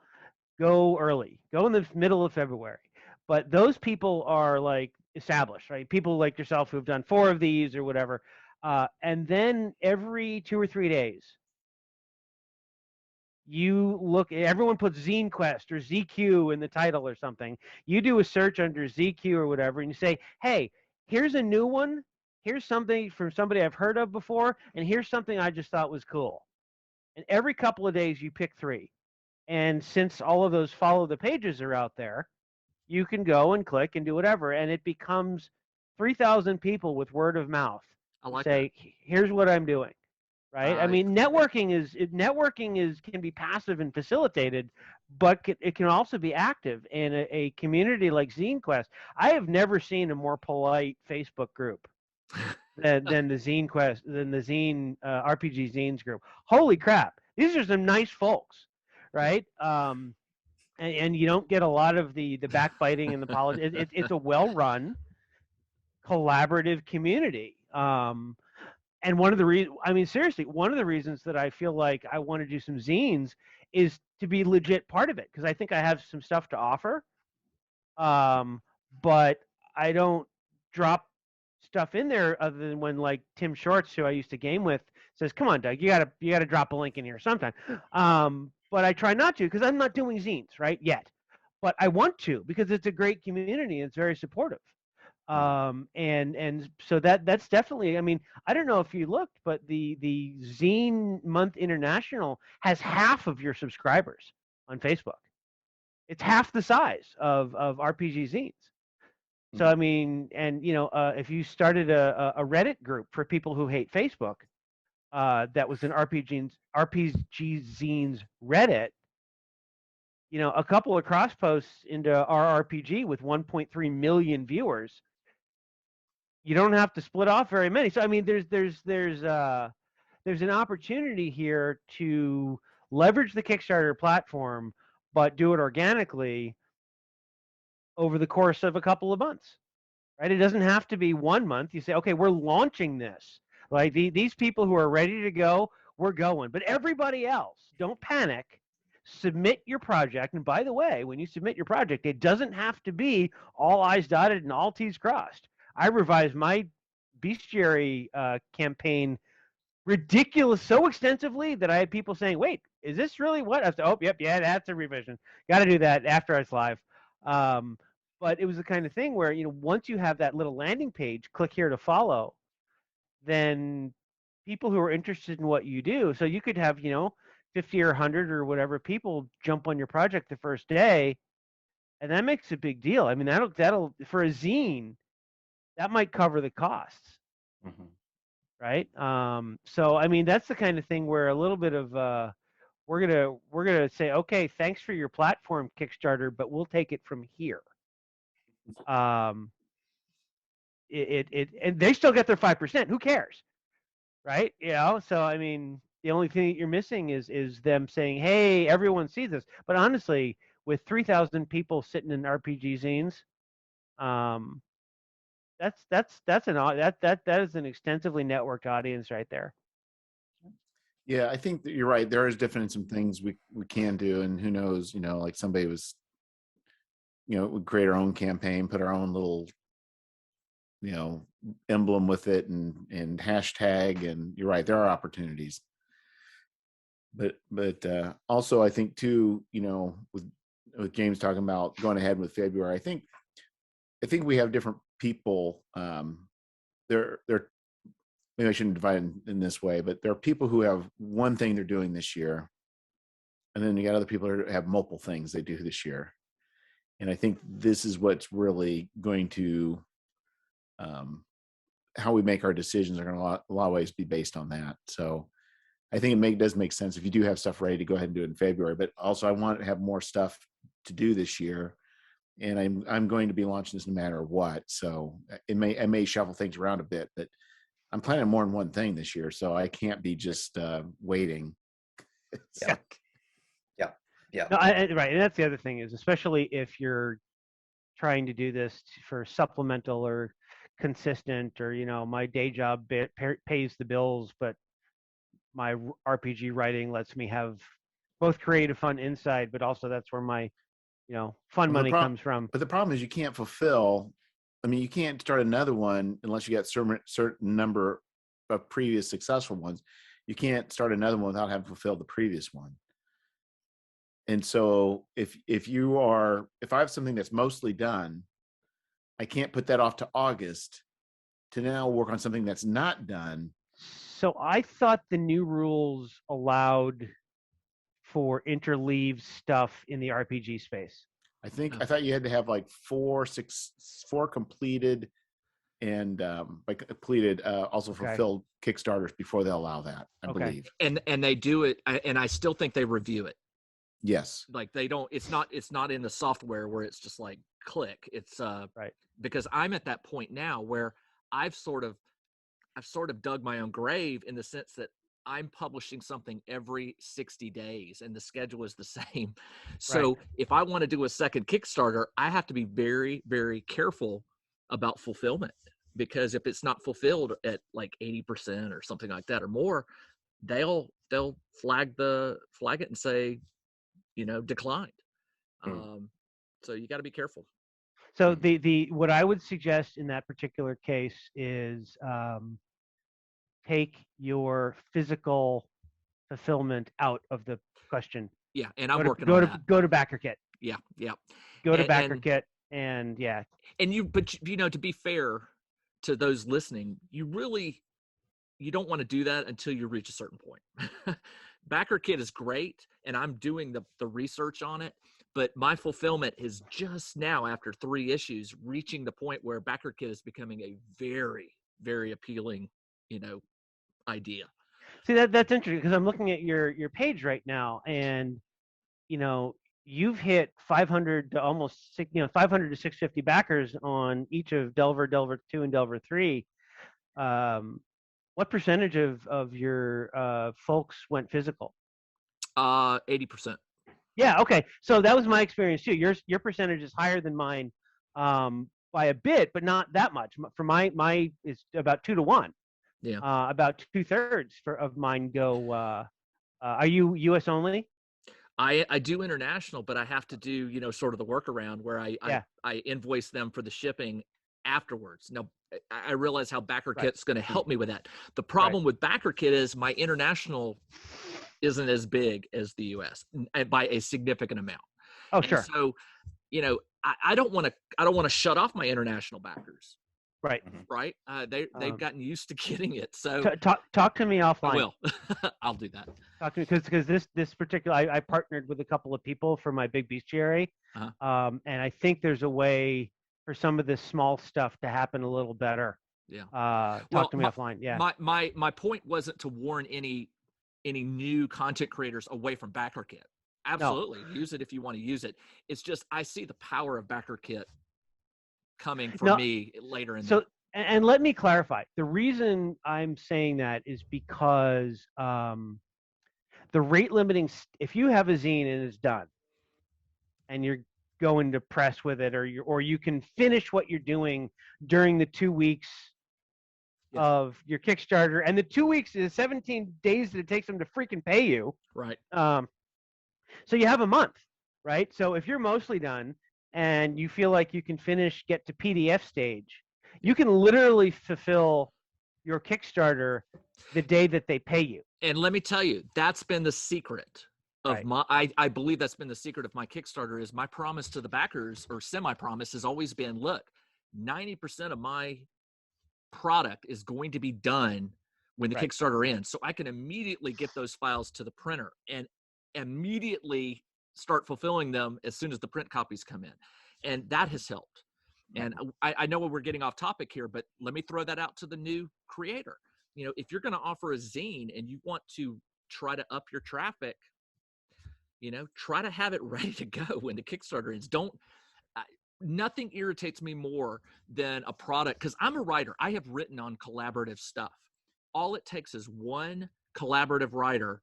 go early, go in the middle of February. But those people are like established, right? People like yourself who've done 4 of these or whatever. And then every 2 or 3 days, you look, everyone puts ZineQuest or ZQ in the title or something. You do a search under ZQ or whatever, and you say, hey, here's a new one. Here's something from somebody I've heard of before, and here's something I just thought was cool. And every couple of days, you pick 3. And since all of those follow the pages are out there, you can go and click and do whatever. And it becomes 3,000 people with word of mouth. I like say, here's what I'm doing. Right. I mean, that. networking can be passive and facilitated, but it can also be active. In a community like ZineQuest, I have never seen a more polite Facebook group than the Zine RPG Zines group. Holy crap. These are some nice folks. Right. And you don't get a lot of the backbiting and the politics. It's a well-run, collaborative community. And one of the one of the reasons that I feel like I want to do some zines is to be legit part of it, because I think I have some stuff to offer. But I don't drop stuff in there other than when, like, Tim Shorts, who I used to game with, says, "Come on, Doug, you gotta drop a link in here sometime." But I try not to, because I'm not doing zines right yet. But I want to, because it's a great community and it's very supportive. And so that's definitely, I mean, I don't know if you looked, but the Zine Month International has half of your subscribers on Facebook. It's half the size of RPG Zines. So I mean, and if you started a Reddit group for people who hate Facebook, that was an RPG Zines Reddit, a couple of cross posts into our RPG with 1.3 million viewers, you don't have to split off very many. So I mean, there's an opportunity here to leverage the Kickstarter platform, but do it organically over the course of a couple of months. Right? It doesn't have to be 1 month. You say, okay, we're launching this. Like these people who are ready to go, we're going. But everybody else, don't panic. Submit your project. And by the way, when you submit your project, it doesn't have to be all I's dotted and all T's crossed. I revised my bestiary campaign so extensively that I had people saying, wait, is this really what? I said, oh, yep, yeah, that's a revision. Got to do that after it's live. But it was the kind of thing where, once you have that little landing page, click here to follow, then people who are interested in what you do, so you could have, 50 or 100 or whatever people jump on your project the first day, and that makes a big deal. I mean, that'll for a zine, that might cover the costs. Mm-hmm. Right? So I mean, that's the kind of thing where a little bit of we're gonna say, okay, thanks for your platform, Kickstarter, but we'll take it from here. And they still get their 5%. Who cares, right? So I mean, the only thing that you're missing is them saying, hey, everyone sees this. But honestly, with 3,000 people sitting in RPG zines, that is an extensively networked audience right there. Yeah, I think that you're right. There is definitely some things we can do, and who knows, like somebody was, would create our own campaign, put our own little, emblem with it and hashtag, and you're right, there are opportunities. but also I think too, with James talking about going ahead with February, I think we have different people. They're maybe I shouldn't divide in this way, but there are people who have one thing they're doing this year, and then you got other people who have multiple things they do this year. And I think this is what's really going to how we make our decisions are going to a lot of ways be based on that. So I think it does make sense if you do have stuff ready to go ahead and do it in February. But also, I want to have more stuff to do this year, and I'm going to be launching this no matter what. So I may shuffle things around a bit, but I'm planning more than one thing this year, so I can't be just waiting. Yeah. Yeah. No, right, and that's the other thing is, especially if you're trying to do this for supplemental or consistent, or my day job pays the bills, but my RPG writing lets me have both creative fun inside, but also that's where my fun money comes from. But the problem is you can't fulfill. I mean, you can't start another one unless you got certain number of previous successful ones. You can't start another one without having fulfilled the previous one. And so if I have something that's mostly done, I can't put that off to August to now work on something that's not done. So I thought the new rules allowed for interleave stuff in the RPG space. I thought you had to have like four completed and by completed also fulfilled Kickstarters before they allow that, I believe. And they do it, and I still think they review it. Yes. Like they don't. It's not in the software where it's just like click. It's right, because I'm at that point now where I've sort of dug my own grave in the sense that I'm publishing something every 60 days and the schedule is the same. So if I want to do a second Kickstarter, I have to be very, very careful about fulfillment, because if it's not fulfilled at like 80% or something like that or more, they'll flag it and say, declined. So you got to be careful. So the what I would suggest in that particular case is take your physical fulfillment out of the question. Yeah, and I'm working on that. Go to BackerKit. Yeah. Go to BackerKit, and yeah. And to be fair to those listening, you don't want to do that until you reach a certain point. BackerKit is great, and I'm doing the research on it, but my fulfillment is just now, after 3 issues, reaching the point where BackerKit is becoming a very, very appealing, idea. See, that's interesting, because I'm looking at your page right now, and you've hit 500 to almost 500 to 650 backers on each of Delver 2, and Delver 3. What percentage of your folks went physical? 80%. Yeah. Okay. So that was my experience too. Your percentage is higher than mine by a bit, but not that much. For my is about 2 to 1. Yeah. About 2/3 of mine go. Are you U.S. only? I do international, but I have to do sort of the workaround where I invoice them for the shipping afterwards. Now I realize how BackerKit's going to help me with that. The problem with BackerKit is my international isn't as big as the U.S. by a significant amount. Oh, sure. So, I don't want to shut off my international backers. Right. Right. They've gotten used to getting it. So talk to me offline. I will. I'll do that. Talk to me, because this particular, I partnered with a couple of people for my big bestiary, and I think there's a way for some of this small stuff to happen a little better. Yeah. Talk to me offline. Yeah. My point wasn't to warn any new content creators away from BackerKit. Absolutely. No. Use it if you want to use it. It's just, I see the power of BackerKit coming for me later in and let me clarify. The reason I'm saying that is because the rate limiting, if you have a zine and it's done and you're going to press with it, or you can finish what you're doing during the 2 weeks of your Kickstarter, and the 2 weeks is 17 days that it takes them to freaking pay you. Right. So you have a month, right? So if you're mostly done and you feel like you can get to PDF stage, you can literally fulfill your Kickstarter the day that they pay you. And let me tell you, that's been the secret of Right. my, I believe that's been the secret of my Kickstarter is my promise to the backers, or semi-promise, has always been, look, 90% of my product is going to be done when the Right. Kickstarter ends. So I can immediately get those files to the printer and immediately start fulfilling them as soon as the print copies come in. And that has helped. And I know we're getting off topic here, but let me throw that out to the new creator. You know, if you're going to offer a zine and you want to try to up your traffic, you know, try to have it ready to go when the Kickstarter ends. Nothing irritates me more than a product, because I'm a writer. I have written on collaborative stuff. All it takes is one collaborative writer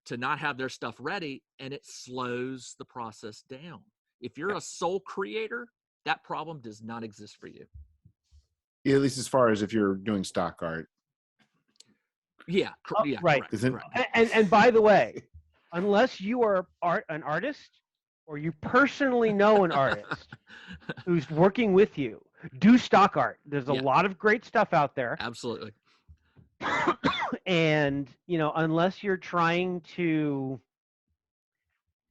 to not have their stuff ready, and it slows the process down. If you're a sole creator, that problem does not exist for you. Yeah, at least as far as if you're doing stock art. Yeah, yeah, right. correct. And by the way, unless you are an artist or you personally know an artist who's working with you, do stock art. There's a lot of great stuff out there. Absolutely. And, you know, unless you're trying to,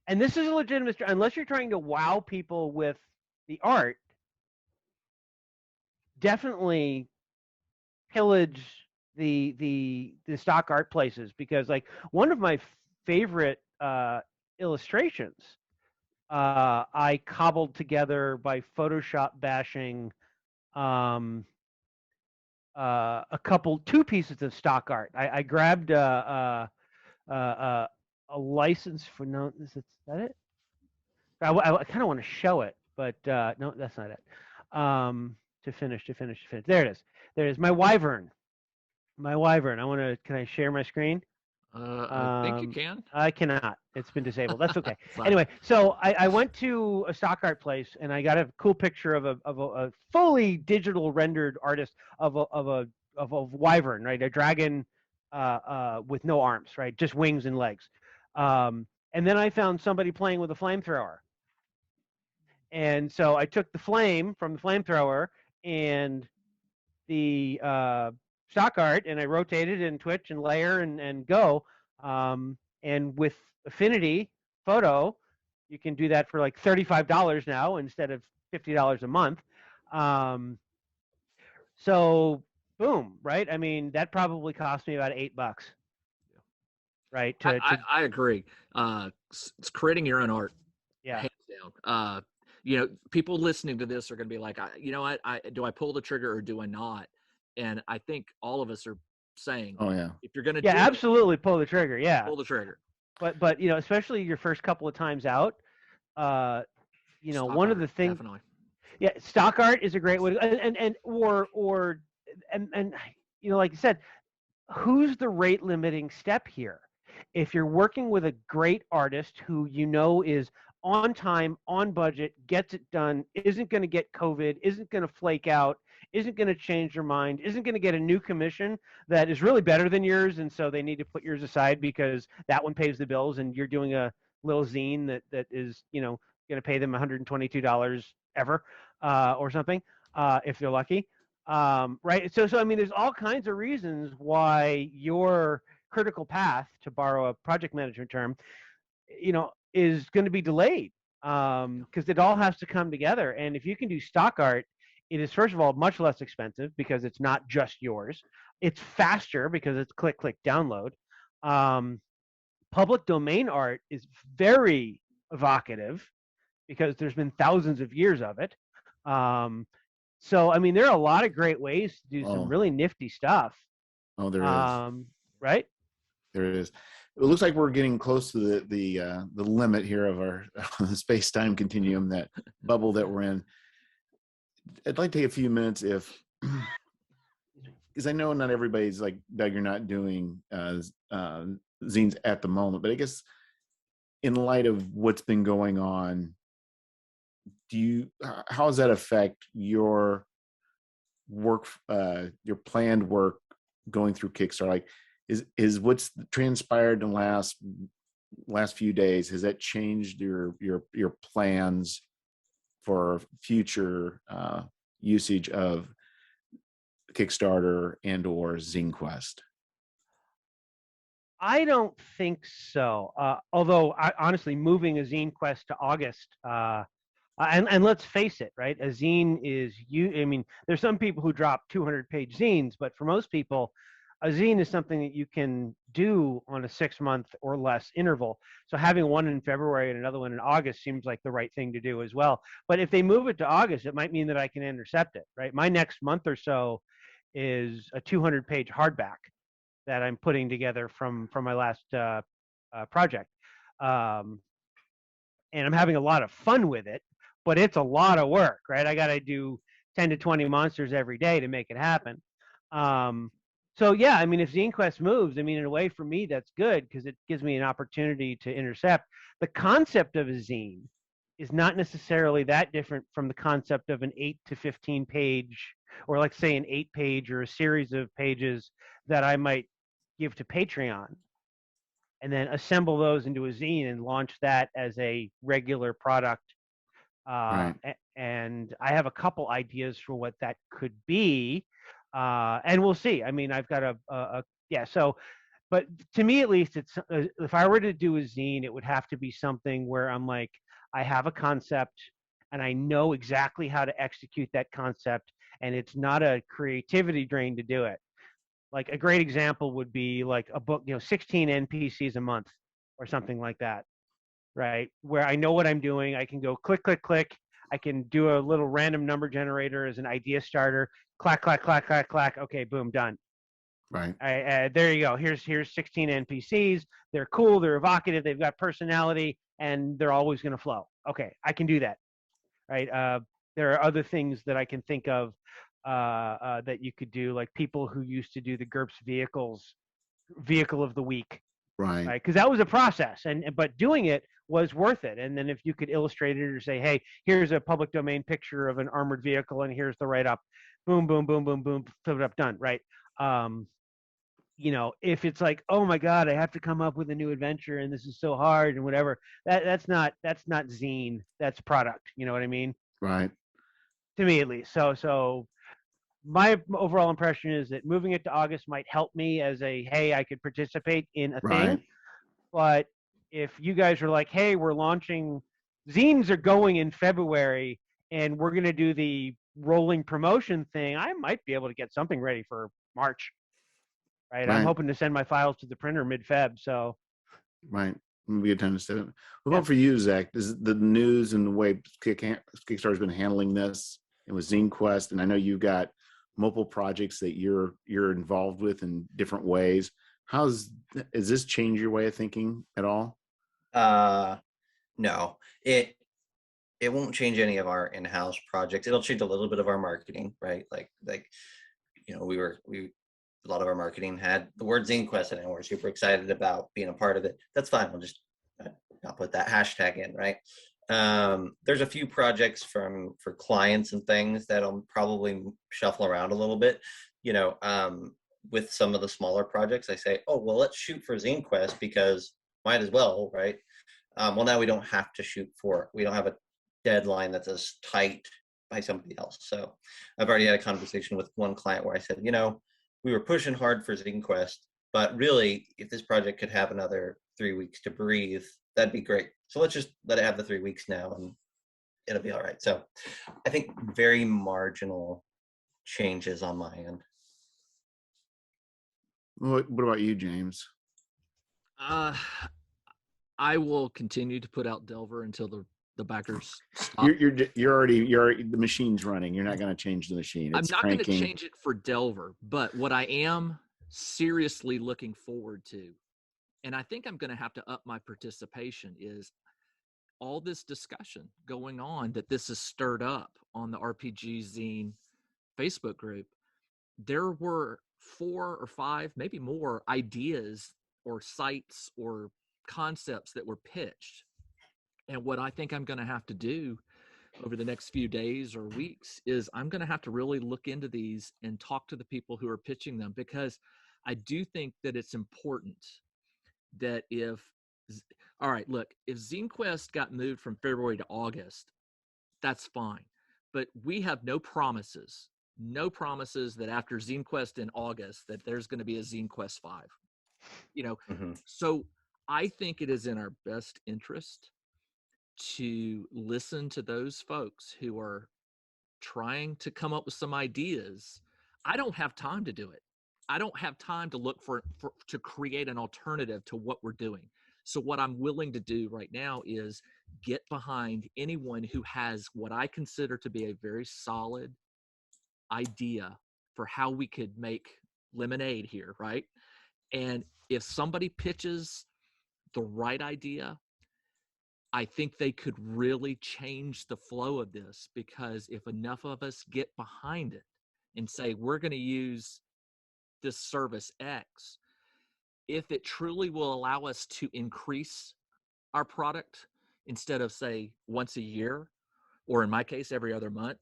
and this is a legitimate, unless you're trying to wow people with the art, definitely pillage the stock art places, because like one of my favorite illustrations I cobbled together by Photoshop bashing two pieces of stock art. I grabbed a license for is that it? I kind of want to show it, but no, that's not it. To finish. There it is. My wyvern. I want to. Can I share my screen? I think you can. I cannot. It's been disabled. That's okay. Anyway, so I went to a stock art place and I got a cool picture of a fully digital rendered artist of a wyvern, right? A dragon with no arms, right? Just wings and legs. And then I found somebody playing with a flamethrower. And so I took the flame from the flamethrower and the stock art, and I rotated and twitch and layer and go. And with Affinity Photo, you can do that for like $35 now instead of $50 a month. So boom, right? I mean, that probably cost me about $8. Right. I agree. It's creating your own art. Yeah. Hands down. You know, people listening to this are going to be like, you know what? Do I pull the trigger or do I not? And I think all of us are saying, oh yeah, if you're going to, yeah, absolutely pull the trigger. Yeah, pull the trigger. But you know, especially your first couple of times out, you know, one of the things. Definitely. Yeah, stock art is a great way, and you know, like you said, who's the rate limiting step here? If you're working with a great artist who you know is on time, on budget, gets it done, isn't going to get COVID, isn't going to flake out, isn't going to change their mind, isn't going to get a new commission that is really better than yours, and so they need to put yours aside because that one pays the bills, and you're doing a little zine that is, you know, going to pay them $122 ever or something if they're lucky. Right. So I mean, there's all kinds of reasons why your critical path, to borrow a project management term, you know, is going to be delayed because it all has to come together. And if you can do stock art, it is, first of all, much less expensive because it's not just yours. It's faster because it's click, click, download. Public domain art is very evocative because there's been thousands of years of it. So, I mean, there are a lot of great ways to do some really nifty stuff. Oh, there is. Right? There it is. It looks like we're getting close to the limit here of our space-time continuum, that bubble that we're in. I'd like to take a few minutes because I know not everybody's like, Doug, you're not doing zines at the moment, but I guess in light of what's been going on, how does that affect your work, your planned work going through Kickstarter? Like, is what's transpired in the last few days, has that changed your plans for future usage of Kickstarter and or ZineQuest? I don't think so. Although, honestly, moving a ZineQuest to August, and let's face it, right? A zine is you. I mean, there's some people who drop 200-page zines, but for most people, a zine is something that you can do on a 6-month or less interval. So having one in February and another one in August seems like the right thing to do as well. But if they move it to August, it might mean that I can intercept it, right? My next month or so is a 200-page hardback that I'm putting together from my last project, and I'm having a lot of fun with it. But it's a lot of work, right? I got to do 10 to 20 monsters every day to make it happen. So yeah, I mean, if ZineQuest moves, I mean, in a way for me that's good because it gives me an opportunity to intercept. The concept of a zine is not necessarily that different from the concept of an 8 to 15 page, or like say an 8-page or a series of pages that I might give to Patreon, and then assemble those into a zine and launch that as a regular product. Right. And I have a couple ideas for what that could be, and we'll see. I mean, I've got yeah. So, but to me at least, it's if I were to do a zine, it would have to be something where I'm like, I have a concept and I know exactly how to execute that concept, and it's not a creativity drain to do it. Like a great example would be like a book, 16 NPCs a month or something like that, right? Where I know what I'm doing. I can go click, click, click. I can do a little random number generator as an idea starter. Clack, clack, clack, clack, clack. Okay, boom, done. Right. There you go. Here's 16 NPCs. They're cool. They're evocative. They've got personality, and they're always going to flow. Okay, I can do that, right? There are other things that I can think of that you could do, like people who used to do the GURPS vehicle of the week, Right. right? Because that was a process, but doing it was worth it. And then if you could illustrate it or say, hey, here's a public domain picture of an armored vehicle, and here's the write up, boom, boom, boom, boom, boom, flip it up, done, right? If it's like, oh my god, I have to come up with a new adventure, and this is so hard, and whatever, that's not zine, that's product. You know what I mean? Right. To me, at least. So my overall impression is that moving it to August might help me as hey, I could participate in a thing. Right. But if you guys are like, hey, we're launching, zines are going in February, and we're going to do the rolling promotion thing, I might be able to get something ready for March, right? I'm Right. hoping to send my files to the printer mid-Feb. So, Right. It'll be a time to set it. What Yeah. about for you, Zach? Is the news and the way Kickstarter's been handling this, and with ZineQuest, and I know you've got multiple projects that you're involved with in different ways. Has this changed your way of thinking at all? No, it won't change any of our in-house projects. It'll change a little bit of our marketing, right? Like a lot of our marketing had the word ZineQuest in it, and we're super excited about being a part of it. That's fine. We'll just not put that hashtag in, right? There's a few projects for clients and things that'll probably shuffle around a little bit. With some of the smaller projects, I say, oh, well, let's shoot for ZineQuest because might as well, right? Well, now we don't have to shoot for, we don't have a deadline that's as tight by somebody else. So I've already had a conversation with one client where I said, we were pushing hard for ZineQuest, but really, if this project could have another 3 weeks to breathe, that'd be great. So let's just let it have the 3 weeks now, and it'll be all right. So I think very marginal changes on my end. What about you, James? I will continue to put out Delver until the backers stop. You're already the machine's running. You're not going to change the machine. I'm It's not going to cranking. change it for Delver, but what I am seriously looking forward to, and I think I'm going to have to up my participation, is all this discussion going on that this is stirred up on the RPG Zine Facebook group. There were 4 or 5, maybe more, ideas or sites or concepts that were pitched. And what I think I'm going to have to do over the next few days or weeks is I'm going to have to really look into these and talk to the people who are pitching them, because I do think that it's important that if ZineQuest got moved from February to August, that's fine. But we have no promises that after ZineQuest in August that there's going to be a ZineQuest 5. you know. Mm-hmm. So I think it is in our best interest to listen to those folks who are trying to come up with some ideas. I don't have time to do it. I don't have time to look to create an alternative to what we're doing. So what I'm willing to do right now is get behind anyone who has what I consider to be a very solid idea for how we could make lemonade here, right? And if somebody pitches the right idea, I think they could really change the flow of this, because if enough of us get behind it and say, we're going to use this service X, if it truly will allow us to increase our product instead of, say, once a year, or in my case, every other month,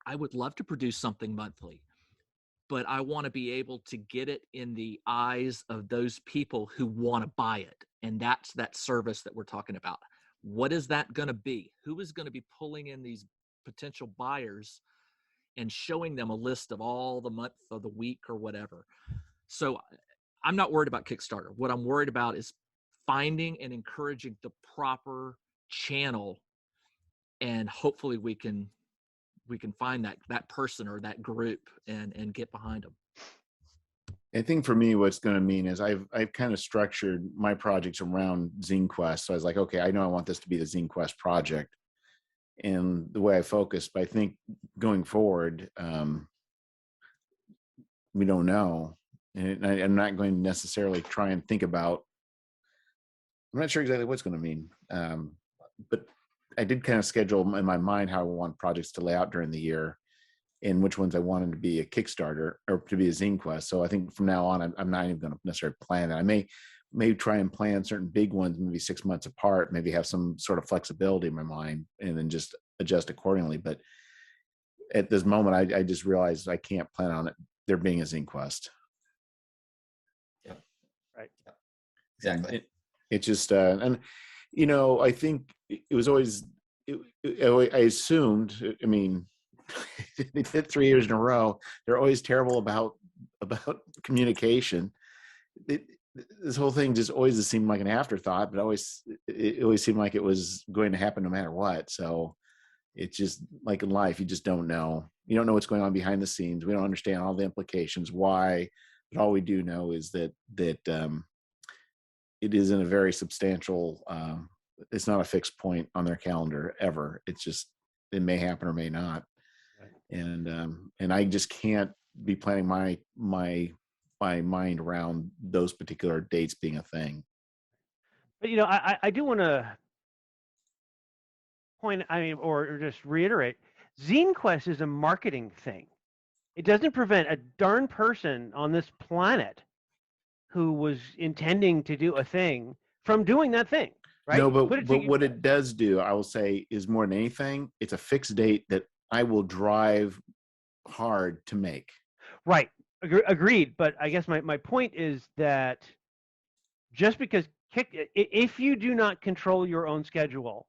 I would love to produce something monthly. But I want to be able to get it in the eyes of those people who want to buy it. And that's that service that we're talking about. What is that going to be? Who is going to be pulling in these potential buyers and showing them a list of all the month of the week or whatever? So I'm not worried about Kickstarter. What I'm worried about is finding and encouraging the proper channel, and hopefully we can find that person or that group and get behind them. I think for me, what's going to mean is I've kind of structured my projects around ZineQuest. So I was like, okay, I know I want this to be the ZineQuest project, and the way I focus. But I think going forward, we don't know, and I'm not going to necessarily try and think about. I'm not sure exactly what's going to mean, but I did kind of schedule in my mind how I want projects to lay out during the year, and which ones I wanted to be a Kickstarter or to be a ZineQuest. So I think from now on, I'm not even going to necessarily plan it. I may try and plan certain big ones, maybe 6 months apart, maybe have some sort of flexibility in my mind, and then just adjust accordingly. But at this moment, I just realized I can't plan on it there being a ZineQuest. Yeah. Right. Yeah. Exactly. It just, and you know, I think it was always, I assumed, I mean, they did 3 years in a row. They're always terrible about communication. This whole thing just always seemed like an afterthought, but it always seemed like it was going to happen no matter what. So it's just like in life, you just don't know. You don't know what's going on behind the scenes. We don't understand all the implications, why, but all we do know is that it is in a very substantial, it's not a fixed point on their calendar ever. It's just, it may happen or may not. And I just can't be planning my mind around those particular dates being a thing. But you know, I do want to point, or just reiterate, ZineQuest is a marketing thing. It doesn't prevent a darn person on this planet who was intending to do a thing from doing that thing, right? No, but what it does do, I will say, is more than anything, it's a fixed date that I will drive hard to make. Right. Agreed. But I guess my point is that just because if you do not control your own schedule,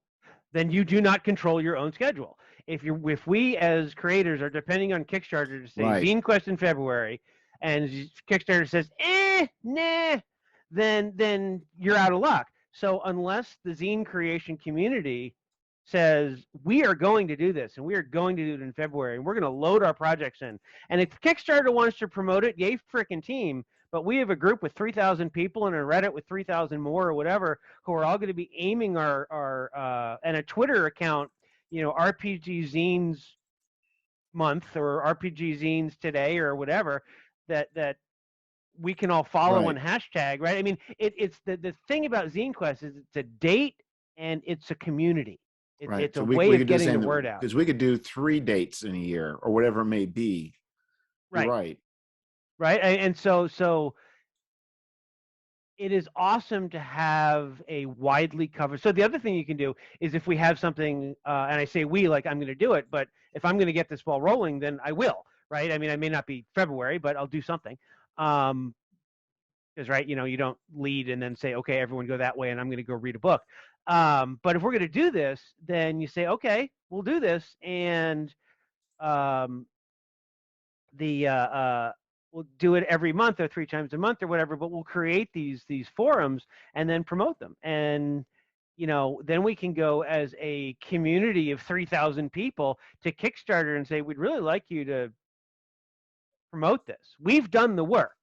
then you do not control your own schedule. If we as creators are depending on Kickstarter to say ZineQuest in February, and Kickstarter says nah, then you're out of luck. So unless the zine creation community says we are going to do this and we are going to do it in February and we're going to load our projects in, and if Kickstarter wants to promote it, yay frickin' team. But we have a group with 3,000 people and a Reddit with 3,000 more or whatever, who are all going to be aiming our and a Twitter account, you know, RPG Zines month or RPG Zines today or whatever, that we can all follow and hashtag, right? I mean, it's the thing about ZineQuest is it's a date and it's a community. It's a way of getting the word out. Because we could do 3 dates in a year or whatever it may be. Right. You're right. Right. And so it is awesome to have a widely covered. So the other thing you can do is if we have something, and I say we, like I'm going to do it, but if I'm going to get this ball rolling, then I will, right? I mean, I may not be February, but I'll do something. Because, right, you know, you don't lead and then say, okay, everyone go that way and I'm going to go read a book. But if we're going to do this, then you say, okay, we'll do this. And we'll do it every month or 3 times a month or whatever, but we'll create these forums and then promote them. And, you know, then we can go as a community of 3,000 people to Kickstarter and say, we'd really like you to promote this. We've done the work,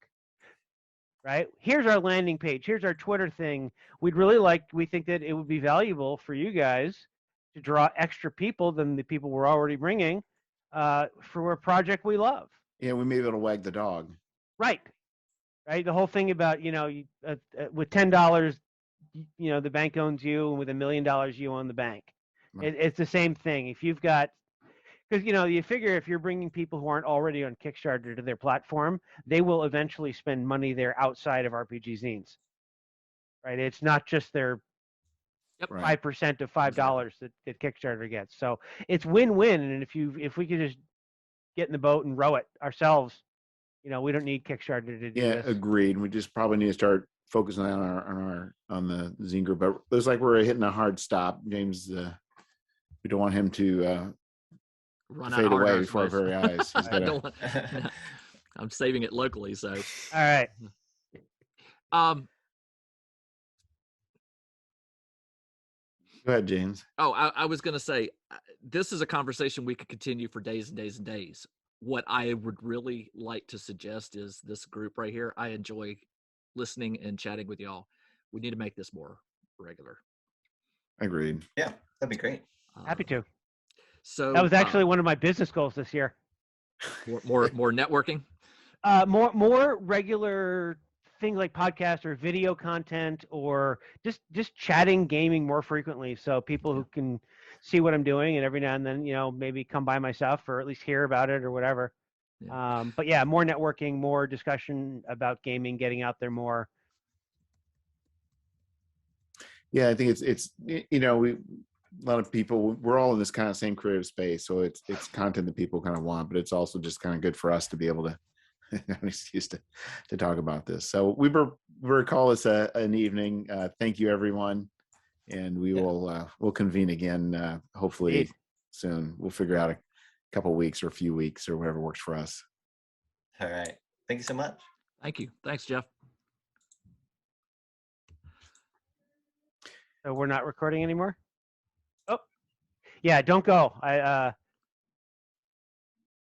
right? Here's our landing page. Here's our Twitter thing. We think that it would be valuable for you guys to draw extra people than the people we're already bringing for a project we love. Yeah, we may be able to wag the dog. Right. The whole thing about, you know, with $10, you know, the bank owns you, and with $1 million, you own the bank. Right. It's the same thing. If you've got, because, you know, you figure if you're bringing people who aren't already on Kickstarter to their platform, they will eventually spend money there outside of RPG Zines. Right. It's not just their 5% of $5 that Kickstarter gets. So it's win-win. And if we could just get in the boat and row it ourselves, you know, we don't need Kickstarter to do this. Yeah, agreed. We just probably need to start focusing on the zine group. But it looks like we're hitting a hard stop, James. We don't want him to fade away before our very eyes. I'm saving it locally, so. All right. Go ahead, James. Oh, I was going to say, this is a conversation we could continue for days and days and days. What I would really like to suggest is this group right here. I enjoy listening and chatting with y'all. We need to make this more regular. Agreed. Yeah, that'd be great. Happy to. So that was actually one of my business goals this year. More networking. More regular things like podcasts or video content, or just chatting gaming more frequently, so people who can see what I'm doing, and every now and then, you know, maybe come by my stuff or at least hear about it or whatever. Yeah. But yeah, more networking, more discussion about gaming, getting out there more. Yeah, I think it's you know, a lot of people, we're all in this kind of same creative space, so it's content that people kind of want, but it's also just kind of good for us to be able to an excuse to talk about this. So we call this an evening. Thank you, everyone, and we'll convene again hopefully soon. We'll figure out a couple weeks or a few weeks or whatever works for us. All right. Thank you so much. Thank you. Thanks, Jeff. So we're not recording anymore? Oh, yeah, don't go.